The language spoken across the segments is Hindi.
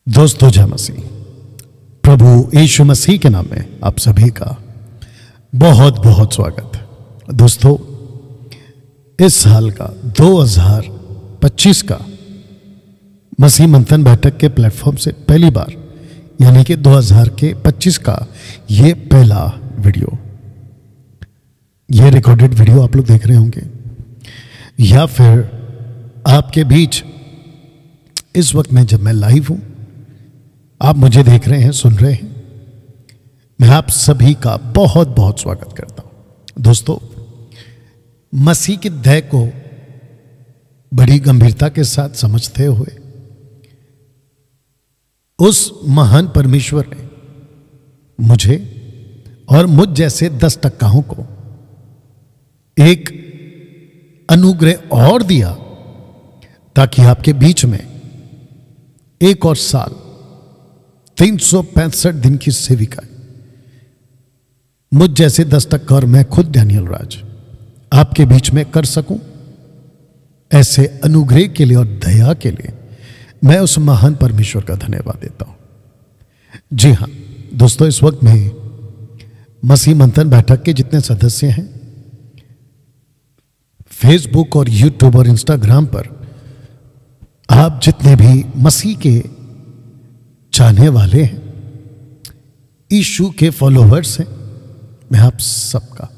दोस्तों जय मसीह। प्रभु यीशु मसीह के नाम में आप सभी का बहुत बहुत स्वागत है। दोस्तों इस साल का 2025 का मसीह मंथन बैठक के प्लेटफॉर्म से पहली बार यानी कि 2025 का ये पहला वीडियो, ये रिकॉर्डेड वीडियो आप लोग देख रहे होंगे या फिर आपके बीच इस वक्त में जब मैं लाइव हूं, आप मुझे देख रहे हैं, सुन रहे हैं, मैं आप सभी का बहुत बहुत स्वागत करता हूं। दोस्तों मसीह की दया को बड़ी गंभीरता के साथ समझते हुए उस महान परमेश्वर ने मुझे और मुझ जैसे 10 टक्काओं को एक अनुग्रह और दिया ताकि आपके बीच में एक और साल 365 दिन की सेविका मुझ जैसे 10 टक्का और मैं खुद डैनियल राज आपके बीच में कर सकूं। ऐसे अनुग्रह के लिए और दया के लिए मैं उस महान परमेश्वर का धन्यवाद देता हूं। जी हां दोस्तों, इस वक्त में मसीह मंथन बैठक के जितने सदस्य हैं, फेसबुक और यूट्यूब और इंस्टाग्राम पर आप जितने भी मसीह के चाहने वाले हैं, यीशु के फॉलोवर्स हैं, मैं आप सबका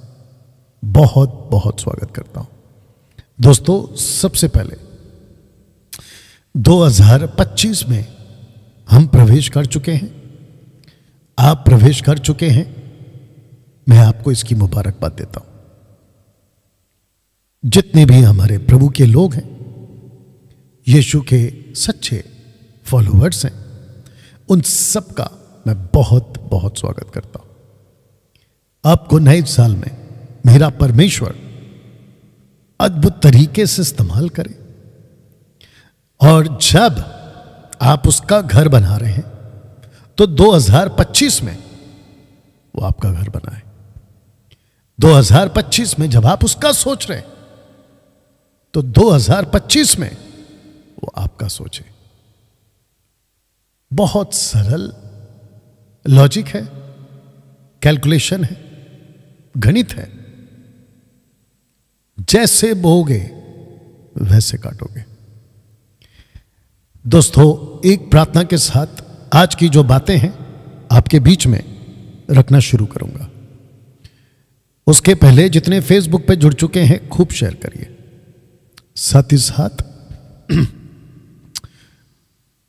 बहुत बहुत स्वागत करता हूं। दोस्तों सबसे पहले 2025 में हम प्रवेश कर चुके हैं, आप प्रवेश कर चुके हैं, मैं आपको इसकी मुबारकबाद देता हूं। जितने भी हमारे प्रभु के लोग हैं, यीशु के सच्चे फॉलोवर्स हैं, उन सब का मैं बहुत बहुत स्वागत करता हूं। आपको नए साल में मेरा परमेश्वर अद्भुत तरीके से इस्तेमाल करे और जब आप उसका घर बना रहे हैं तो 2025 में वो आपका घर बनाए। 2025 में जब आप उसका सोच रहे हैं तो 2025 में वो आपका सोचे। बहुत सरल लॉजिक है, कैलकुलेशन है, गणित है। जैसे बोओगे वैसे काटोगे। दोस्तों एक प्रार्थना के साथ आज की जो बातें हैं आपके बीच में रखना शुरू करूंगा। उसके पहले जितने फेसबुक पे जुड़ चुके हैं खूब शेयर करिए। साथ ही साथ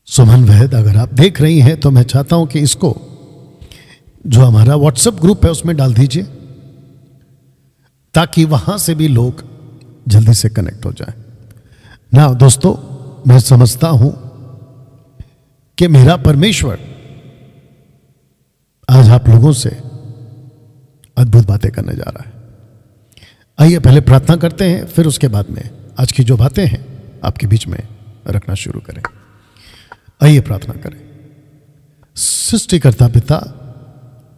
सुमन वैद अगर आप देख रही हैं तो मैं चाहता हूं कि इसको जो हमारा व्हाट्सएप ग्रुप है उसमें डाल दीजिए ताकि वहां से भी लोग जल्दी से कनेक्ट हो जाएं। ना दोस्तों मैं समझता हूं कि मेरा परमेश्वर आज आप लोगों से अद्भुत बातें करने जा रहा है। आइए पहले प्रार्थना करते हैं, फिर उसके बाद में आज की जो बातें हैं आपके बीच में रखना शुरू करें। आइए प्रार्थना करें। सृष्टिकर्ता पिता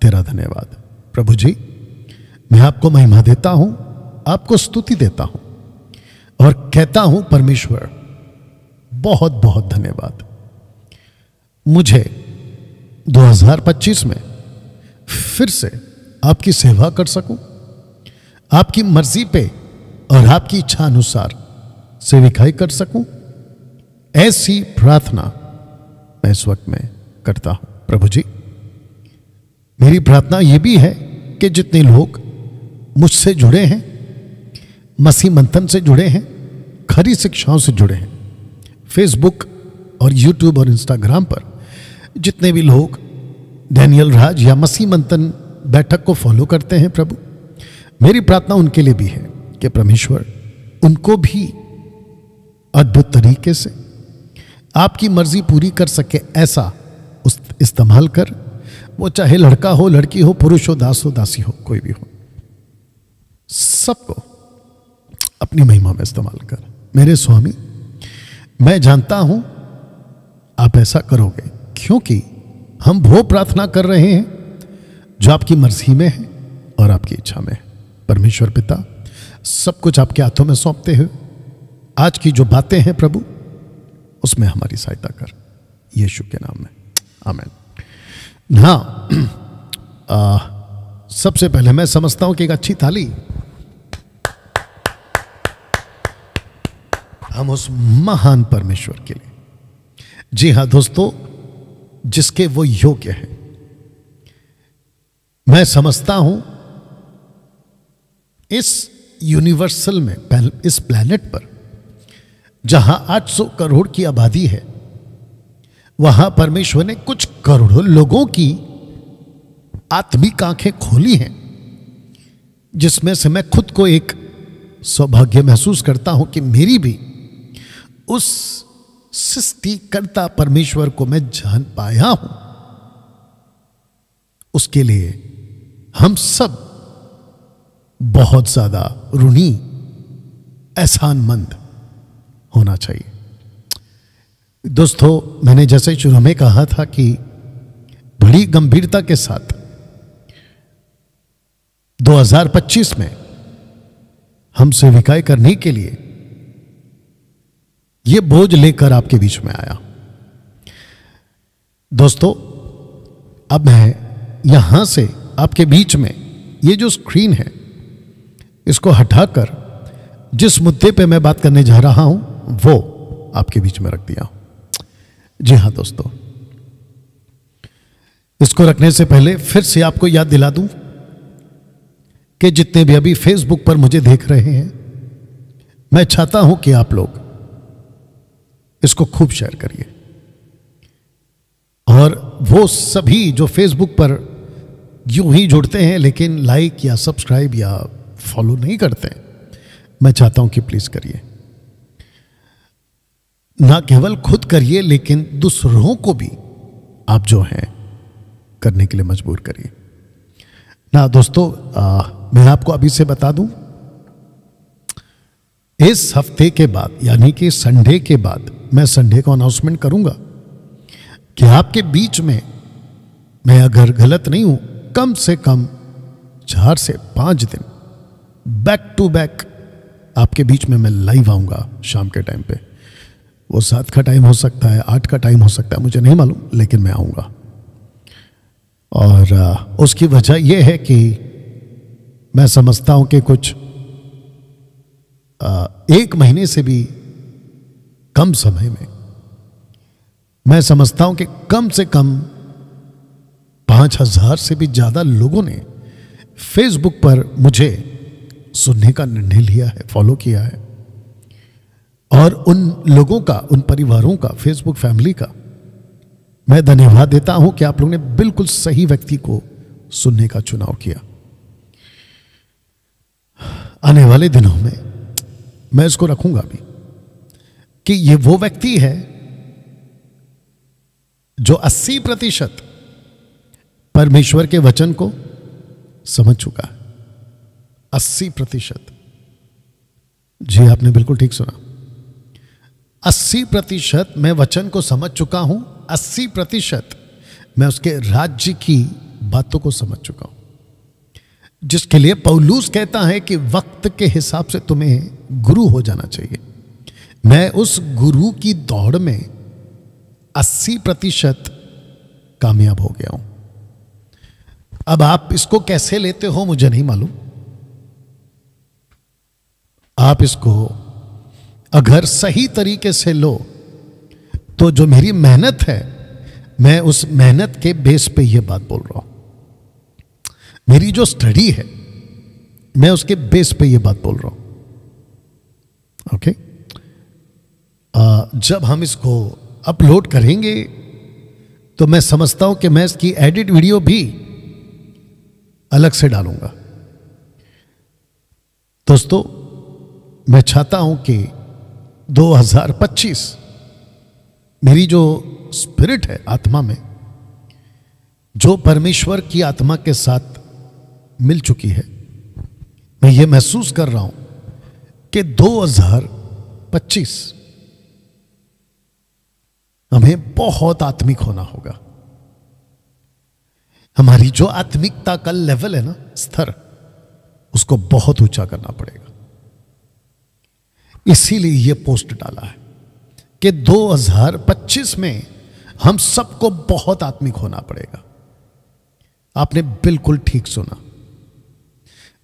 तेरा धन्यवाद प्रभु जी, मैं आपको महिमा देता हूं, आपको स्तुति देता हूं और कहता हूं परमेश्वर बहुत बहुत धन्यवाद। मुझे 2025 में फिर से आपकी सेवा कर सकूं, आपकी मर्जी पे और आपकी इच्छा अनुसार सेविकाई कर सकूं, ऐसी प्रार्थना मैं इस वक्त में करता हूं। प्रभु जी मेरी प्रार्थना यह भी है कि जितने लोग मुझसे जुड़े हैं, मसीह मंथन से जुड़े हैं, खरी शिक्षाओं से जुड़े हैं, फेसबुक और यूट्यूब और इंस्टाग्राम पर जितने भी लोग डैनियल राज या मसीह मंथन बैठक को फॉलो करते हैं, प्रभु मेरी प्रार्थना उनके लिए भी है कि परमेश्वर उनको भी अद्भुत तरीके से आपकी मर्जी पूरी कर सके, ऐसा उस इस्तेमाल कर। वो चाहे लड़का हो, लड़की हो, पुरुष हो, दास हो, दासी हो, कोई भी हो, सबको अपनी महिमा में इस्तेमाल कर। मेरे स्वामी मैं जानता हूं आप ऐसा करोगे क्योंकि हम वो प्रार्थना कर रहे हैं जो आपकी मर्जी में है और आपकी इच्छा में है। परमेश्वर पिता सब कुछ आपके हाथों में सौंपते हुए आज की जो बातें हैं प्रभु उसमें हमारी सहायता कर। यीशु के नाम में, आमीन। हाँ, सबसे पहले मैं समझता हूं कि एक अच्छी ताली हम उस महान परमेश्वर के लिए, जी हां दोस्तों, जिसके वो योग्य है। मैं समझता हूं इस यूनिवर्सल में, इस प्लैनेट पर जहां 800 करोड़ की आबादी है, वहां परमेश्वर ने कुछ करोड़ों लोगों की आत्मिक आंखें खोली हैं, जिसमें से मैं खुद को एक सौभाग्य महसूस करता हूं कि मेरी भी उस सृष्टिकर्ता परमेश्वर को मैं जान पाया हूं। उसके लिए हम सब बहुत ज्यादा ऋणी, एहसानमंद होना चाहिए। दोस्तों, मैंने जैसे शुरू में कहा था कि बड़ी गंभीरता के साथ 2025 में हम सेविकाएं करने के लिए यह बोझ लेकर आपके बीच में आया। दोस्तों, अब मैं यहां से आपके बीच में ये जो स्क्रीन है इसको हटाकर जिस मुद्दे पे मैं बात करने जा रहा हूं वो आपके बीच में रख दिया हूं। जी हां दोस्तों, इसको रखने से पहले फिर से आपको याद दिला दूं कि जितने भी अभी फेसबुक पर मुझे देख रहे हैं, मैं चाहता हूं कि आप लोग इसको खूब शेयर करिए, और वो सभी जो फेसबुक पर यूं ही जुड़ते हैं लेकिन लाइक या सब्सक्राइब या फॉलो नहीं करते, मैं चाहता हूं कि प्लीज करिए। ना केवल खुद करिए लेकिन दूसरों को भी आप जो हैं करने के लिए मजबूर करिए ना। दोस्तों, मैं आपको अभी से बता दूं, इस हफ्ते के बाद यानी कि संडे के बाद मैं संडे को अनाउंसमेंट करूंगा कि आपके बीच में, मैं अगर गलत नहीं हूं, कम से कम 4 से 5 दिन बैक टू बैक आपके बीच में मैं लाइव आऊंगा शाम के टाइम पे। वो 7 का टाइम हो सकता है, 8 का टाइम हो सकता है, मुझे नहीं मालूम, लेकिन मैं आऊंगा। और उसकी वजह यह है कि मैं समझता हूं कि कुछ 1 महीने से भी कम समय में मैं समझता हूं कि कम से कम 5000 से भी ज्यादा लोगों ने फेसबुक पर मुझे सुनने का निर्णय लिया है, फॉलो किया है। और उन लोगों का, उन परिवारों का, फेसबुक फैमिली का मैं धन्यवाद देता हूं कि आप लोगों ने बिल्कुल सही व्यक्ति को सुनने का चुनाव किया। आने वाले दिनों में मैं इसको रखूंगा भी कि ये वो व्यक्ति है जो 80% परमेश्वर के वचन को समझ चुका है। 80%। जी, आपने बिल्कुल ठीक सुना, 80% मैं वचन को समझ चुका हूं। 80% मैं उसके राज्य की बातों को समझ चुका हूं, जिसके लिए पौलुस कहता है कि वक्त के हिसाब से तुम्हें गुरु हो जाना चाहिए। मैं उस गुरु की दौड़ में 80% कामयाब हो गया हूं। अब आप इसको कैसे लेते हो मुझे नहीं मालूम। आप इसको अगर सही तरीके से लो तो जो मेरी मेहनत है, मैं उस मेहनत के बेस पे ये बात बोल रहा हूं। मेरी जो स्टडी है, मैं उसके बेस पे ये बात बोल रहा हूं। ओके, जब हम इसको अपलोड करेंगे तो मैं समझता हूं कि मैं इसकी एडिट वीडियो भी अलग से डालूंगा। दोस्तों, मैं चाहता हूं कि 2025 मेरी जो स्पिरिट है आत्मा में, जो परमेश्वर की आत्मा के साथ मिल चुकी है, मैं ये महसूस कर रहा हूं कि 2025 हमें बहुत आत्मिक होना होगा। हमारी जो आत्मिकता का लेवल है ना, स्तर, उसको बहुत ऊंचा करना पड़ेगा। इसीलिए यह पोस्ट डाला है कि 2025 में हम सबको बहुत आत्मिक होना पड़ेगा। आपने बिल्कुल ठीक सुना,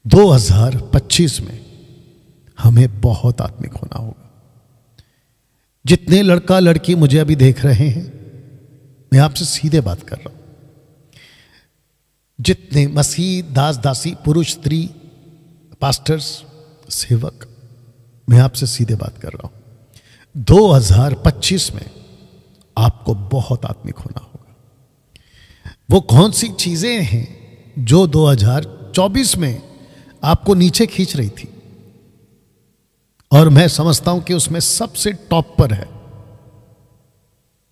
2025 में हमें बहुत आत्मिक होना होगा। जितने लड़का लड़की मुझे अभी देख रहे हैं, मैं आपसे सीधे बात कर रहा हूं, जितने मसीह, दास दासी, पुरुष, स्त्री, पास्टर्स, सेवक, मैं आपसे सीधे बात कर रहा हूं, 2025 में आपको बहुत आत्मिक होना होगा। वो कौन सी चीजें हैं जो 2024 में आपको नीचे खींच रही थी, और मैं समझता हूं कि उसमें सबसे टॉप पर है,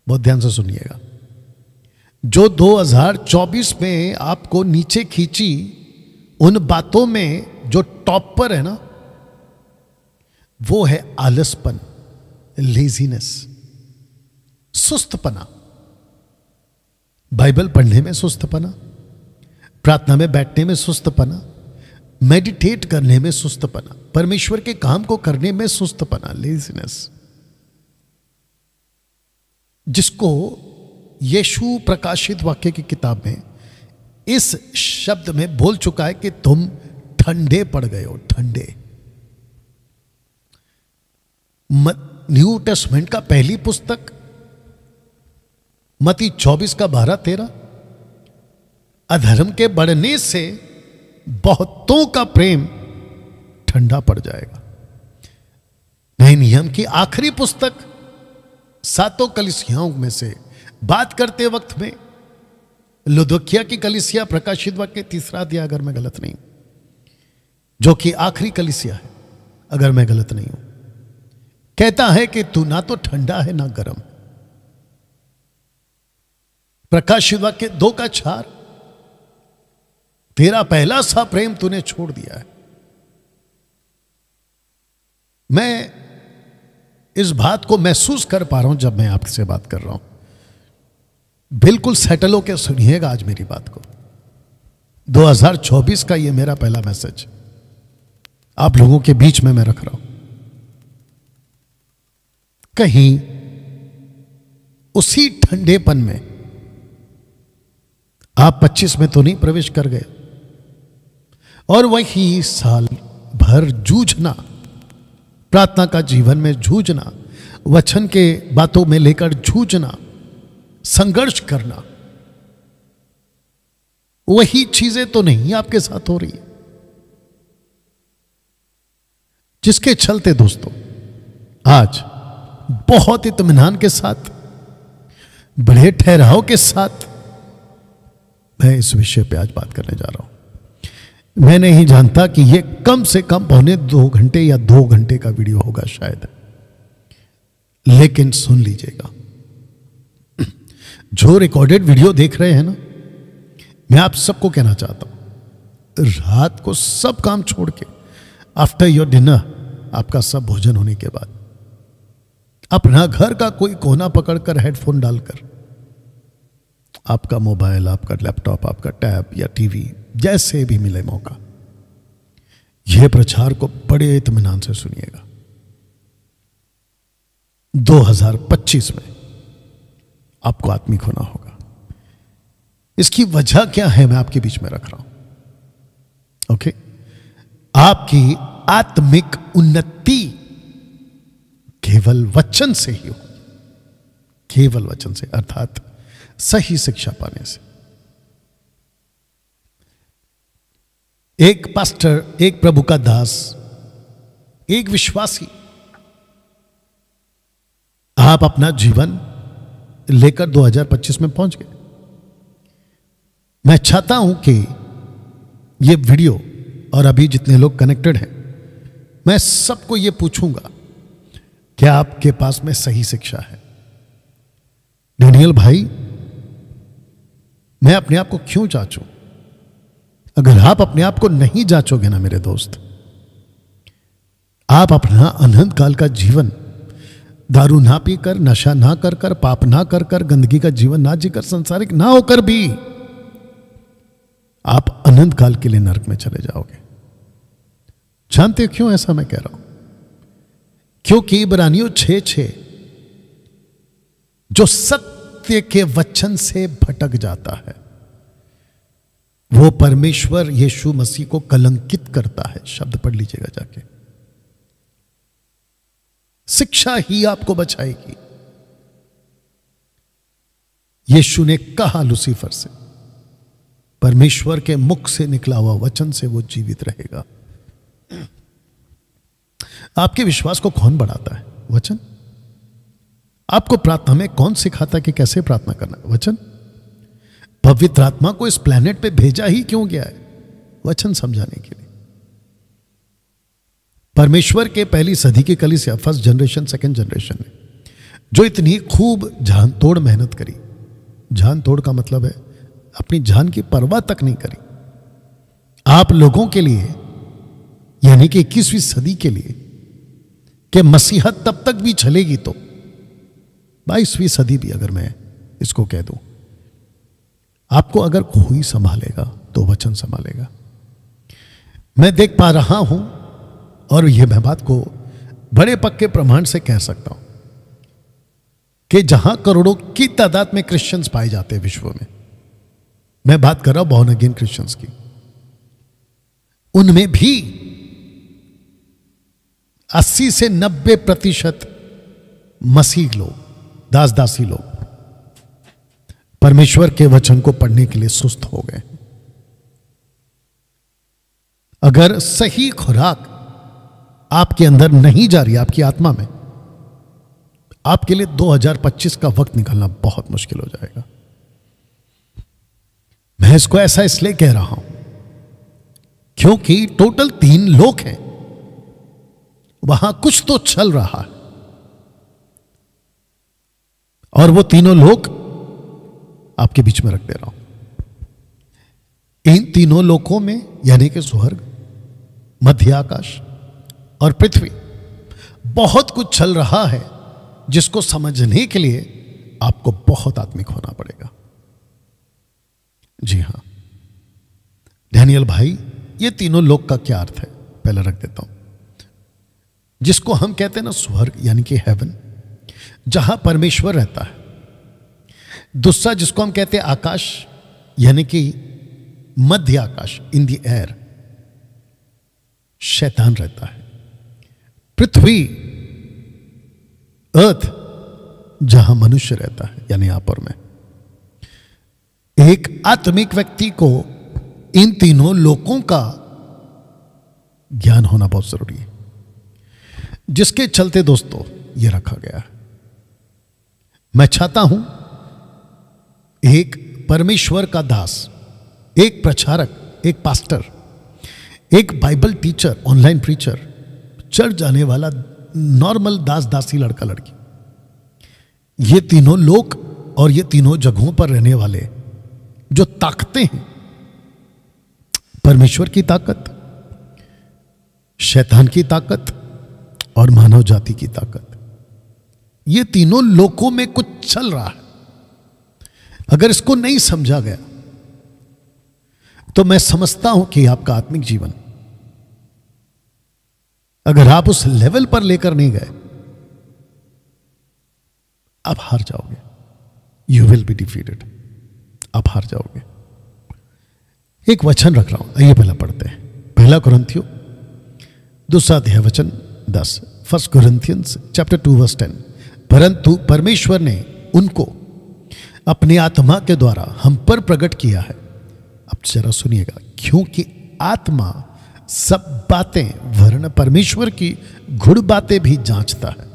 बहुत ध्यान से सुनिएगा, जो 2024 में आपको नीचे खींची, उन बातों में जो टॉप पर है ना, वो है आलसपन, लेजीनेस, सुस्तपना, बाइबल पढ़ने में सुस्तपना, प्रार्थना में बैठने में सुस्तपना, मेडिटेट करने में सुस्तपना, परमेश्वर के काम को करने में सुस्तपना, लेजीनेस, जिसको यीशु प्रकाशित वाक्य की किताब में इस शब्द में बोल चुका है कि तुम ठंडे पड़ गए हो, ठंडे। न्यू टेस्टमेंट का पहली पुस्तक मत्ती 24 का 12-13, अधर्म के बढ़ने से बहुतों का प्रेम ठंडा पड़ जाएगा। नए नियम की आखिरी पुस्तक 7 कलीसियाओं में से बात करते वक्त में लुदोकिया की कलीसिया, प्रकाशित वाक्य 3 अध्याय, अगर मैं गलत नहीं, जो कि आखिरी कलीसिया है, अगर मैं गलत नहीं हूं, कहता है कि तू ना तो ठंडा है ना गर्म। प्रकाशित वाक्य 2 का 4, तेरा पहला सा प्रेम तूने छोड़ दिया है। मैं इस बात को महसूस कर पा रहा हूं जब मैं आपसे बात कर रहा हूं। बिल्कुल सेटल होकर सुनिएगा आज मेरी बात को। 2024 का ये मेरा पहला मैसेज आप लोगों के बीच में मैं रख रहा हूं। कहीं उसी ठंडेपन में आप 25 में तो नहीं प्रवेश कर गए, और वही साल भर जूझना, प्रार्थना का जीवन में जूझना, वचन के बातों में लेकर जूझना, संघर्ष करना, वही चीजें तो नहीं आपके साथ हो रही है, जिसके चलते दोस्तों आज बहुत इत्मीनान के साथ, बड़े ठहराव के साथ मैं इस विषय पे आज बात करने जा रहा हूं। मैं नहीं जानता कि यह कम से कम 1.25 घंटे या 2 घंटे का वीडियो होगा शायद, लेकिन सुन लीजिएगा। जो रिकॉर्डेड वीडियो देख रहे हैं ना, मैं आप सबको कहना चाहता हूं, रात को सब काम छोड़ के, आफ्टर योर डिनर, आपका सब भोजन होने के बाद, अपना घर का कोई कोना पकड़कर, हेडफोन डालकर, आपका मोबाइल, आपका लैपटॉप, आपका टैब या टीवी, जैसे भी मिले मौका, यह प्रचार को बड़े इत्मीनान से सुनिएगा। 2025 में आपको आत्मिक होना होगा। इसकी वजह क्या है मैं आपके बीच में रख रहा हूं। ओके, आपकी आत्मिक उन्नति केवल वचन से ही हो, केवल वचन से, अर्थात सही शिक्षा पाने से। एक पास्टर, एक प्रभु का दास, एक विश्वासी, आप अपना जीवन लेकर 2025 में पहुंच गए। मैं चाहता हूं कि ये वीडियो, और अभी जितने लोग कनेक्टेड हैं, मैं सबको ये पूछूंगा, क्या आपके पास में सही शिक्षा है? डेनियल भाई, मैं अपने आप को क्यों जांचूं? अगर आप अपने आप को नहीं जांचोगे ना मेरे दोस्त, आप अपना अनंत काल का जीवन दारू ना पीकर, नशा ना कर कर, पाप ना कर कर, गंदगी का जीवन ना जीकर, संसारिक ना होकर भी आप अनंत काल के लिए नरक में चले जाओगे। जानते हो क्यों ऐसा मैं कह रहा हूं? क्योंकि इब्रानियों 6:6 जो सत्य के वचन से भटक जाता है, वो परमेश्वर यीशु मसीह को कलंकित करता है। शब्द पढ़ लीजिएगा जाके। शिक्षा ही आपको बचाएगी। यीशु ने कहा लूसीफर से, परमेश्वर के मुख से निकला हुआ वचन से वो जीवित रहेगा। आपके विश्वास को कौन बढ़ाता है? वचन। आपको प्रार्थना में कौन सिखाता है कि कैसे प्रार्थना करना है? वचन। पवित्र आत्मा को इस प्लेनेट पे भेजा ही क्यों गया है? वचन समझाने के लिए। परमेश्वर के पहली सदी की कलीसिया, फर्स्ट जनरेशन सेकंड जनरेशन ने जो इतनी खूब जान तोड़ मेहनत करी, जान तोड़ का मतलब है अपनी जान की परवाह तक नहीं करी, आप लोगों के लिए, यानी कि 21वीं सदी के लिए, कि मसीहत तब तक भी चलेगी तो 22वीं सदी भी अगर मैं इसको कह दूं, आपको अगर कोई संभालेगा तो वचन संभालेगा। मैं देख पा रहा हूं, और यह मैं बात को बड़े पक्के प्रमाण से कह सकता हूं, कि जहां करोड़ों की तादाद में क्रिश्चियंस पाए जाते हैं विश्व में, मैं बात कर रहा हूं बॉर्न अगेन क्रिश्चियंस की, उनमें भी 80 से 90% मसीह लोग, दास दासी लोग परमेश्वर के वचन को पढ़ने के लिए सुस्त हो गए। अगर सही खुराक आपके अंदर नहीं जा रही, आपकी आत्मा में, आपके लिए 2025 का वक्त निकालना बहुत मुश्किल हो जाएगा। मैं इसको ऐसा इसलिए कह रहा हूं क्योंकि टोटल 3 लोग हैं, वहां कुछ तो चल रहा है, और वो तीनों लोग आपके बीच में रख दे रहा हूं। इन तीनों लोकों में, यानी कि स्वर्ग, मध्य आकाश और पृथ्वी, बहुत कुछ चल रहा है जिसको समझने के लिए आपको बहुत आत्मिक होना पड़ेगा। जी हां डैनियल भाई, ये तीनों लोक का क्या अर्थ है पहले रख देता हूं। जिसको हम कहते हैं ना स्वर्ग, यानी कि हेवन, जहां परमेश्वर रहता है। दूसरा जिसको हम कहते हैं आकाश, यानी कि मध्य आकाश, इन द एयर, शैतान रहता है। पृथ्वी, अर्थ, जहां मनुष्य रहता है, यानी आप और मैं। एक आत्मिक व्यक्ति को इन तीनों लोकों का ज्ञान होना बहुत जरूरी है, जिसके चलते दोस्तों ये रखा गया है। मैं चाहता हूं एक परमेश्वर का दास, एक प्रचारक, एक पास्टर, एक Bible teacher, online preacher, church जाने वाला नॉर्मल दास दासी, लड़का लड़की, ये तीनों लोग और ये तीनों जगहों पर रहने वाले जो ताकतें हैं, परमेश्वर की ताकत, शैतान की ताकत और मानव जाति की ताकत, ये तीनों लोकों में कुछ चल रहा है। अगर इसको नहीं समझा गया तो मैं समझता हूं कि आपका आत्मिक जीवन, अगर आप उस लेवल पर लेकर नहीं गए, आप हार जाओगे। यू विल बी डिफीटेड, आप हार जाओगे। एक वचन रख रहा हूं, आइए पहला पढ़ते हैं। पहला कुरिन्थियों 2 अध्याय वचन 10, 1 Corinthians chapter 2 verse 10। परंतु परमेश्वर ने उनको अपनी आत्मा के द्वारा हम पर प्रकट किया है। अब जरा सुनिएगा, क्योंकि आत्मा सब बातें वरन परमेश्वर की गुड़ बातें भी जांचता है।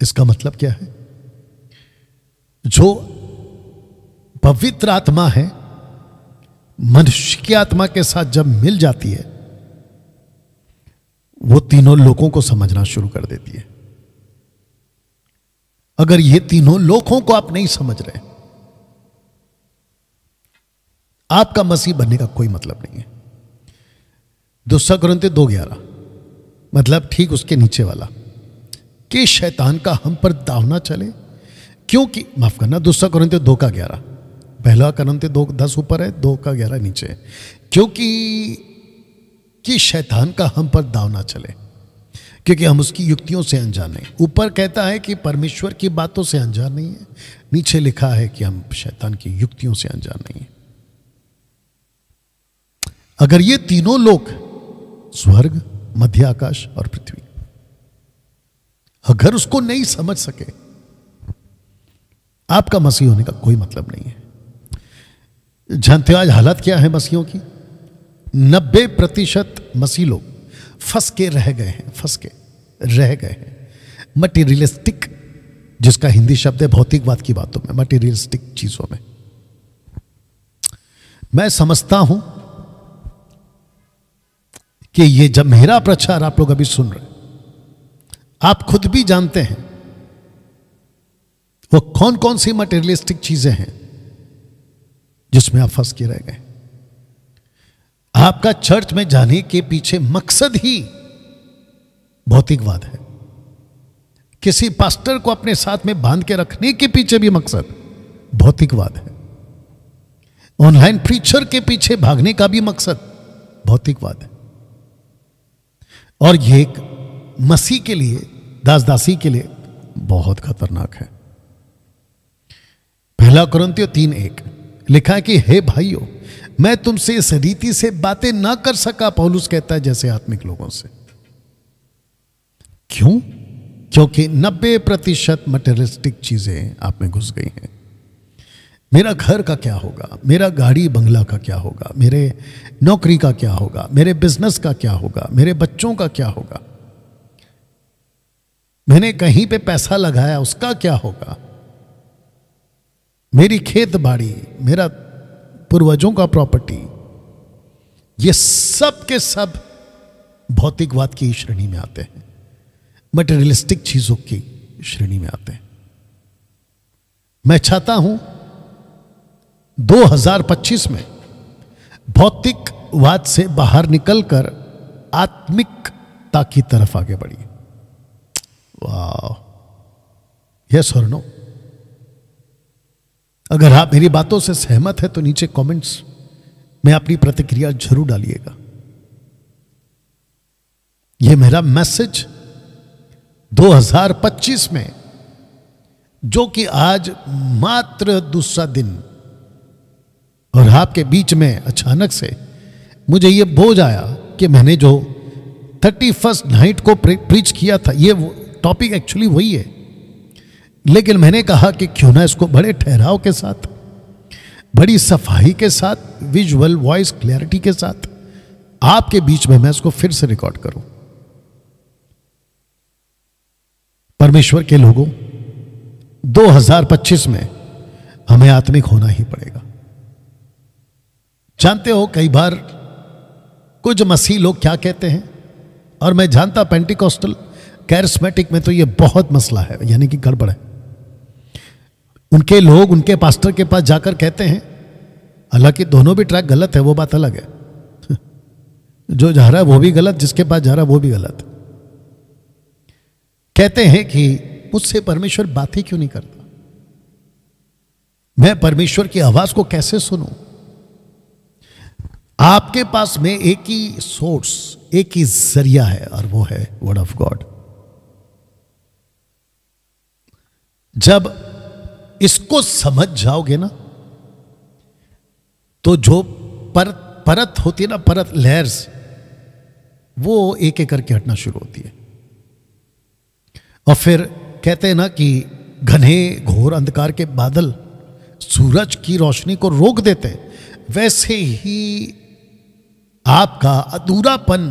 इसका मतलब क्या है? जो पवित्र आत्मा है, मनुष्य की आत्मा के साथ जब मिल जाती है, वो तीनों लोगों को समझना शुरू कर देती है। अगर ये तीनों लोगों को आप नहीं समझ रहे, आपका मसीह बनने का कोई मतलब नहीं है। 2 Corinthians 2:11, मतलब ठीक उसके नीचे वाला, कि शैतान का हम पर दाव ना चले, क्योंकि, माफ करना, 2 Corinthians 2:11, 1 Corinthians 2:10 ऊपर है, 2:11 नीचे है। क्योंकि शैतान का हम पर दाव ना चले, क्योंकि हम उसकी युक्तियों से अनजान नहीं। ऊपर कहता है कि परमेश्वर की बातों से अनजान नहीं है, नीचे लिखा है कि हम शैतान की युक्तियों से अनजान नहीं है। अगर ये तीनों लोग, स्वर्ग, मध्य आकाश और पृथ्वी, अगर उसको नहीं समझ सके, आपका मसीह होने का कोई मतलब नहीं है। जानते हो आज हालत क्या है मसीहों की? 90% मसीह लोग फंस के रह गए हैं मटेरियलिस्टिक, जिसका हिंदी शब्द है भौतिकवाद की बातों में, मटेरियलिस्टिक चीजों में। मैं समझता हूं कि ये जब मेरा प्रचार आप लोग अभी सुन रहे, आप खुद भी जानते हैं वो कौन कौन सी मटेरियलिस्टिक चीजें हैं जिसमें आप फंस के रह गए। आपका चर्च में जाने के पीछे मकसद ही भौतिकवाद है। किसी पास्टर को अपने साथ में बांध के रखने के पीछे भी मकसद भौतिकवाद है। ऑनलाइन प्रीचर के पीछे भागने का भी मकसद भौतिकवाद है। और ये एक मसीह के लिए, दास दासी के लिए बहुत खतरनाक है। 1 कुरिन्थियों 3:1 लिखा है कि हे भाइयों, मैं तुमसे इस रीति से बातें ना कर सका, पौलुस कहता है, जैसे आत्मिक लोगों से। क्यों? क्योंकि 90% मटेरियलिस्टिक चीजें आप में घुस गई हैं। मेरा घर का क्या होगा, मेरा गाड़ी बंगला का क्या होगा, मेरे नौकरी का क्या होगा, मेरे बिजनेस का क्या होगा, मेरे बच्चों का क्या होगा, मैंने कहीं पे पैसा लगाया उसका क्या होगा, मेरी खेत बाड़ी, मेरा पूर्वजों का प्रॉपर्टी, ये सब के सब भौतिकवाद की श्रेणी में आते हैं, मटेरियलिस्टिक चीजों की श्रेणी में आते हैं। मैं चाहता हूं 2025 में भौतिकवाद से बाहर निकलकर आत्मिकता की तरफ आगे बढ़िए। वाह, यस और नो? अगर आप मेरी बातों से सहमत है तो नीचे कमेंट्स में अपनी प्रतिक्रिया जरूर डालिएगा। यह मेरा मैसेज 2025 में, जो कि आज मात्र दूसरा दिन, और आपके बीच में अचानक से मुझे यह बोझ आया कि मैंने जो 31st नाइट को प्रीच किया था, यह टॉपिक एक्चुअली वही है, लेकिन मैंने कहा कि क्यों ना इसको बड़े ठहराव के साथ, बड़ी सफाई के साथ, विजुअल वॉइस क्लैरिटी के साथ आपके बीच में मैं इसको फिर से रिकॉर्ड करूं। परमेश्वर के लोगों, 2025 में हमें आत्मिक होना ही पड़ेगा। जानते हो, कई बार कुछ मसीह लोग क्या कहते हैं, और मैं जानता पेंटिकॉस्टल कैरिस्मेटिक में तो ये बहुत मसला है, यानी कि गड़बड़ है। उनके लोग उनके पास्टर के पास जाकर कहते हैं, हालांकि दोनों भी ट्रैक गलत है, वो बात अलग है, जो जा रहा है वो भी गलत, जिसके पास जा रहा है वो भी गलत। कहते हैं कि मुझसे परमेश्वर बात ही क्यों नहीं करता, मैं परमेश्वर की आवाज को कैसे सुनूं। आपके पास में एक ही सोर्स, एक ही जरिया है, और वो है वर्ड ऑफ गॉड। जब इसको समझ जाओगे ना, तो जो परत होती है ना, परत, लेयर्स, वो एक एक करके हटना शुरू होती है। और फिर कहते हैं ना कि घने घोर अंधकार के बादल सूरज की रोशनी को रोक देते हैं, वैसे ही आपका अधूरापन,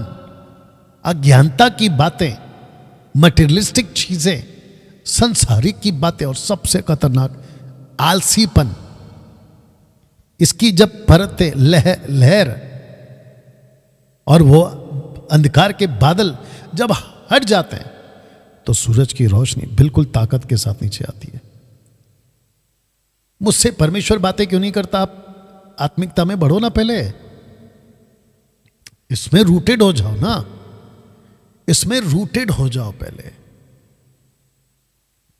अज्ञानता की बातें, मटेरियलिस्टिक चीजें, संसारिक की बातें, और सबसे खतरनाक आलसीपन, इसकी जब परतें, लहर और वो अंधकार के बादल जब हट जाते हैं, तो सूरज की रोशनी बिल्कुल ताकत के साथ नीचे आती है। मुझसे परमेश्वर बातें क्यों नहीं करता? आप आत्मिकता में बढ़ो ना, पहले इसमें रूटेड हो जाओ ना, इसमें रूटेड हो जाओ पहले।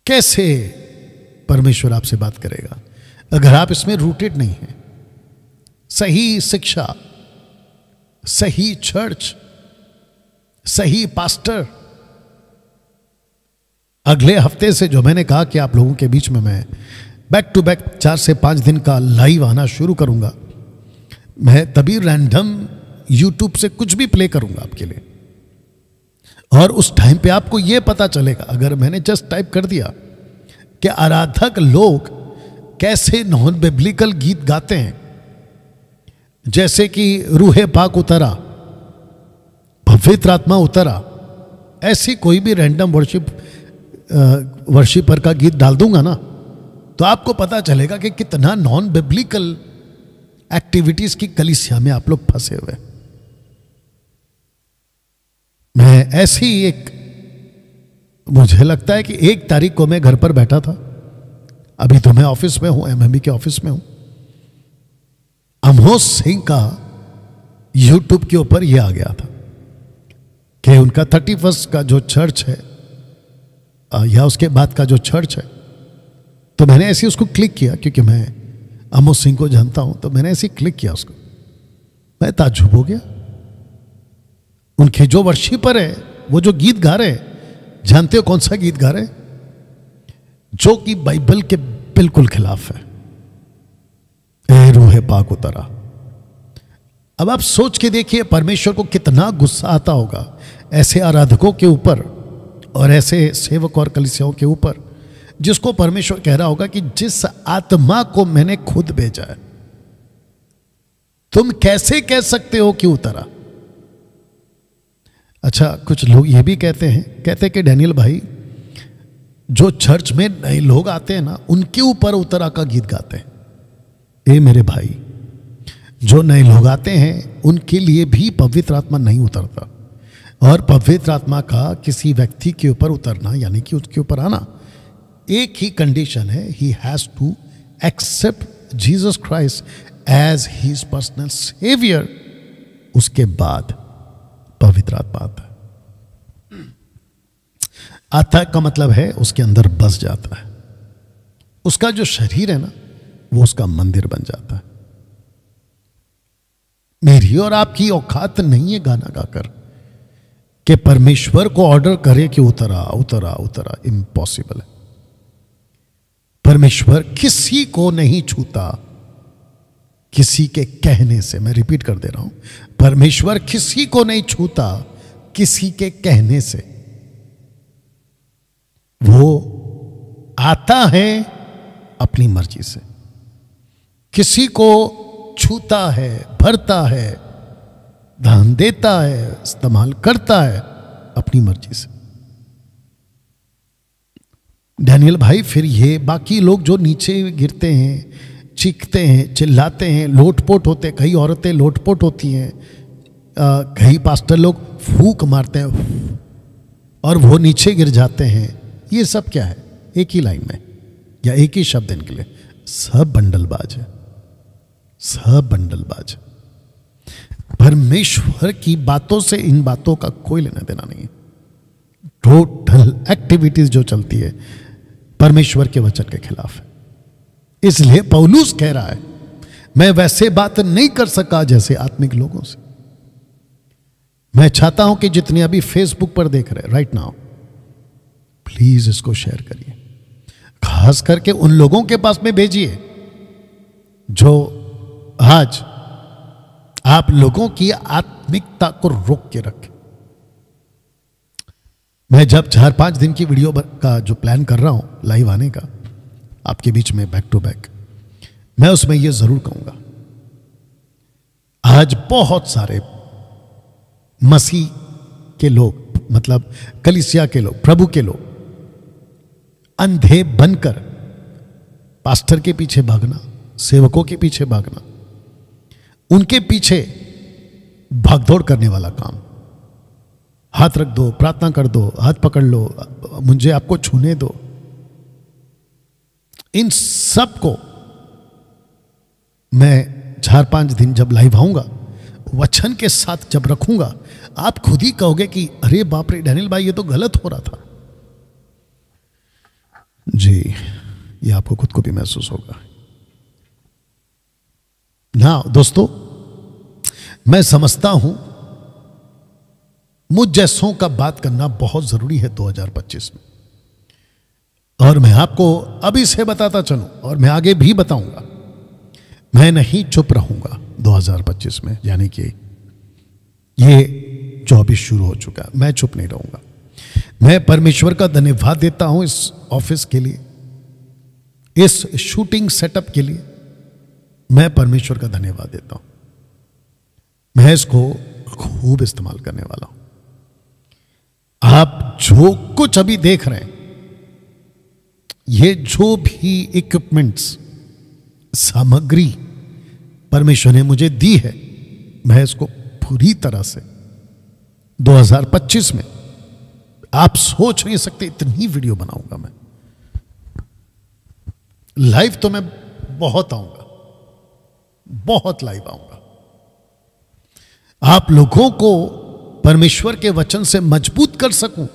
कैसे परमेश्वर आपसे बात करेगा अगर आप इसमें रूटेड नहीं हैं? सही शिक्षा, सही चर्च, सही पास्टर, अगले हफ्ते से जो मैंने कहा कि आप लोगों के बीच में मैं बैक टू बैक 4 से 5 दिन का लाइव आना शुरू करूंगा, मैं तभी रैंडम यूट्यूब से कुछ भी प्ले करूंगा आपके लिए। और उस टाइम पे आपको यह पता चलेगा, अगर मैंने जस्ट टाइप कर दिया कि आराधक लोग कैसे नॉन बिब्लिकल गीत गाते हैं, जैसे कि रूहे पाक उतरा, पवित्र आत्मा उतरा, ऐसी कोई भी रैंडम वर्शिपर का गीत डाल दूंगा ना, तो आपको पता चलेगा कि कितना नॉन बिब्लिकल एक्टिविटीज की कलीसिया में आप लोग फंसे हुए। मैं ऐसी एक, मुझे लगता है कि 1 तारीख को मैं घर पर बैठा था, अभी तो मैं ऑफिस में हूं, एमएमबी के ऑफिस में हूं। अमोस सिंह का यूट्यूब के ऊपर यह आ गया था कि उनका 31 का जो चर्च है या उसके बाद का जो चर्च है, तो मैंने ऐसे उसको क्लिक किया, क्योंकि मैं अमोस सिंह को जानता हूं, तो मैंने ऐसे क्लिक किया उसको। मैं ताज्जुब हो गया। उनके जो वर्शिपर है, वो जो गीत गा रहे हैं, जानते हो कौन सा गीत गा रहे हैं? जो कि बाइबल के बिल्कुल खिलाफ है। ए रूहे पाक उतरा। अब आप सोच के देखिए परमेश्वर को कितना गुस्सा आता होगा ऐसे आराधकों के ऊपर और ऐसे सेवक और कलीसियाओं के ऊपर, जिसको परमेश्वर कह रहा होगा कि जिस आत्मा को मैंने खुद भेजा है, तुम कैसे कह सकते हो कि उतरा? अच्छा, कुछ लोग ये भी कहते हैं कि डैनियल भाई, जो चर्च में नए लोग आते हैं ना, उनके ऊपर उतरा का गीत गाते हैं। ए मेरे भाई, जो नए लोग आते हैं उनके लिए भी पवित्र आत्मा नहीं उतरता, और पवित्र आत्मा का किसी व्यक्ति के ऊपर उतरना यानी कि उसके ऊपर आना, एक ही कंडीशन है, he has to accept Jesus Christ as his personal saviour. उसके बाद पवित्र आत्मा आता है। आता का मतलब है उसके अंदर बस जाता है, उसका जो शरीर है ना, वो उसका मंदिर बन जाता है। मेरी और आपकी औकात नहीं है गाना गाकर कि परमेश्वर को ऑर्डर करे कि उतरा उतरा उतरा, इम्पॉसिबल है। परमेश्वर किसी को नहीं छूता किसी के कहने से। मैं रिपीट कर दे रहा हूं, परमेश्वर किसी को नहीं छूता किसी के कहने से। वो आता है अपनी मर्जी से, किसी को छूता है, भरता है, दान देता है, इस्तेमाल करता है अपनी मर्जी से। डैनियल भाई, फिर ये बाकी लोग जो नीचे गिरते हैं, चीखते हैं, चिल्लाते हैं, लोटपोट होते, कई औरतें लोटपोट होती हैं, कई पास्टर लोग फूंक मारते हैं और वो नीचे गिर जाते हैं, ये सब क्या है? एक ही लाइन में या एक ही शब्द इनके लिए, सब बंडलबाज है, सब बंडलबाज। परमेश्वर की बातों से इन बातों का कोई लेना देना नहीं है। टोटल एक्टिविटीज जो चलती है परमेश्वर के वचन के खिलाफ है। इसलिए पौलुस कह रहा है, मैं वैसे बात नहीं कर सका जैसे आत्मिक लोगों से। मैं चाहता हूं कि जितने अभी फेसबुक पर देख रहे राइट नाउ, प्लीज इसको शेयर करिए, खास करके उन लोगों के पास में भेजिए जो आज आप लोगों की आत्मिकता को रोक के रखे। मैं जब 4-5 दिन की वीडियो का जो प्लान कर रहा हूं लाइव आने का आपके बीच में बैक टू बैक, मैं उसमें यह जरूर कहूंगा, आज बहुत सारे मसीह के लोग, मतलब कलीसिया के लोग, प्रभु के लोग, अंधे बनकर पास्टर के पीछे भागना, सेवकों के पीछे भागना, उनके पीछे भागदौड़ करने वाला काम, हाथ रख दो, प्रार्थना कर दो, हाथ पकड़ लो, मुझे आपको छूने दो, इन सब को मैं 4-5 दिन जब लाइव आऊंगा, वचन के साथ जब रखूंगा, आप खुद ही कहोगे कि अरे बाप रे डैनियल भाई, ये तो गलत हो रहा था। जी, ये आपको खुद को भी महसूस होगा ना। दोस्तों, मैं समझता हूं मुझ जैसों का बात करना बहुत जरूरी है 2025 में। और मैं आपको अभी से बताता चलूं और मैं आगे भी बताऊंगा, मैं नहीं चुप रहूंगा 2025 में, यानी कि ये 24 शुरू हो चुका है, मैं चुप नहीं रहूंगा। मैं परमेश्वर का धन्यवाद देता हूं इस ऑफिस के लिए, इस शूटिंग सेटअप के लिए मैं परमेश्वर का धन्यवाद देता हूं। मैं इसको खूब इस्तेमाल करने वाला हूं। आप जो कुछ अभी देख रहे हैं, ये जो भी इक्विपमेंट्स, सामग्री परमेश्वर ने मुझे दी है, मैं इसको पूरी तरह से 2025 में, आप सोच नहीं सकते इतनी वीडियो बनाऊंगा मैं। लाइव तो मैं बहुत आऊंगा, बहुत लाइव आऊंगा। आप लोगों को परमेश्वर के वचन से मजबूत कर सकूं,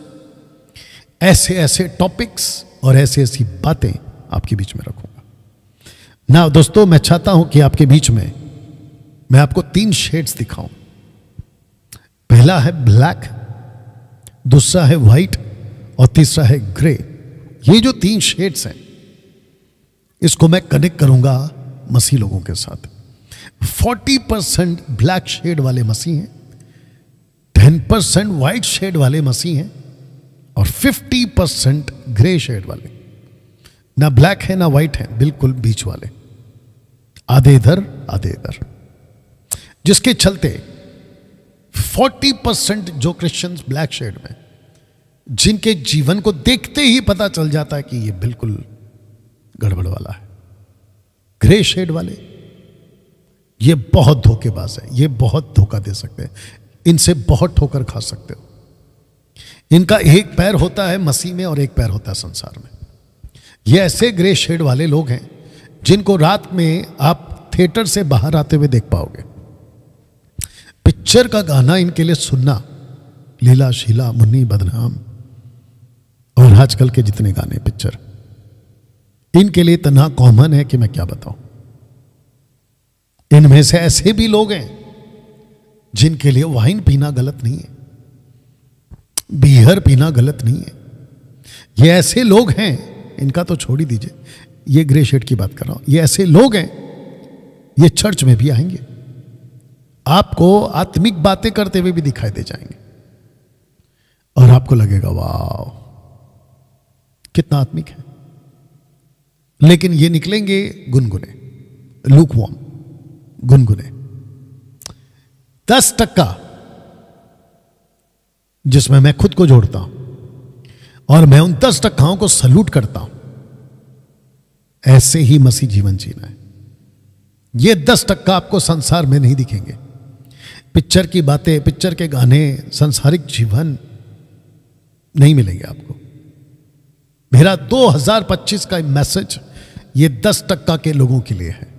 ऐसे ऐसे टॉपिक्स और ऐसी ऐसी बातें आपके बीच में रखूंगा ना। दोस्तों, मैं चाहता हूं कि आपके बीच में मैं आपको 3 शेड्स दिखाऊं। पहला है ब्लैक, दूसरा है व्हाइट और तीसरा है ग्रे। ये जो 3 शेड्स हैं, इसको मैं कनेक्ट करूंगा मसीह लोगों के साथ। 40% ब्लैक शेड वाले मसीह हैं, 10% व्हाइट शेड वाले मसीह हैं और 50% ग्रे शेड वाले। ना ब्लैक है ना व्हाइट है, बिल्कुल बीच वाले, आधे इधर आधे इधर। जिसके चलते 40% जो क्रिश्चियंस ब्लैक शेड में, जिनके जीवन को देखते ही पता चल जाता है कि ये बिल्कुल गड़बड़ वाला है। ग्रे शेड वाले, ये बहुत धोखेबाज है, ये बहुत धोखा दे सकते हैं, इनसे बहुत ठोकर खा सकते हो। इनका एक पैर होता है मसीह में और एक पैर होता है संसार में। ये ऐसे ग्रे शेड वाले लोग हैं जिनको रात में आप थिएटर से बाहर आते हुए देख पाओगे। पिक्चर का गाना इनके लिए सुनना, लीला शीला मुन्नी बदनाम और आजकल के जितने गाने पिक्चर, इनके लिए इतना कॉमन है कि मैं क्या बताऊं। इनमें से ऐसे भी लोग हैं जिनके लिए वाइन पीना गलत नहीं है, बियर पीना गलत नहीं है। ये ऐसे लोग हैं, इनका तो छोड़ ही दीजिए, ये ग्रे शेड की बात कर रहा हूं। ये ऐसे लोग हैं, ये चर्च में भी आएंगे, आपको आत्मिक बातें करते हुए भी दिखाई दे जाएंगे और आपको लगेगा वाह कितना आत्मिक है। लेकिन ये निकलेंगे गुनगुने, लूकवार्म, गुनगुने। 10% जिसमें मैं खुद को जोड़ता हूं और मैं उन 10% को सल्यूट करता हूं। ऐसे ही मसीह जीवन जीना है। ये 10% आपको संसार में नहीं दिखेंगे। पिक्चर की बातें, पिक्चर के गाने, सांसारिक जीवन नहीं मिलेंगे आपको। मेरा 2025 का मैसेज ये 10% के लोगों के लिए है।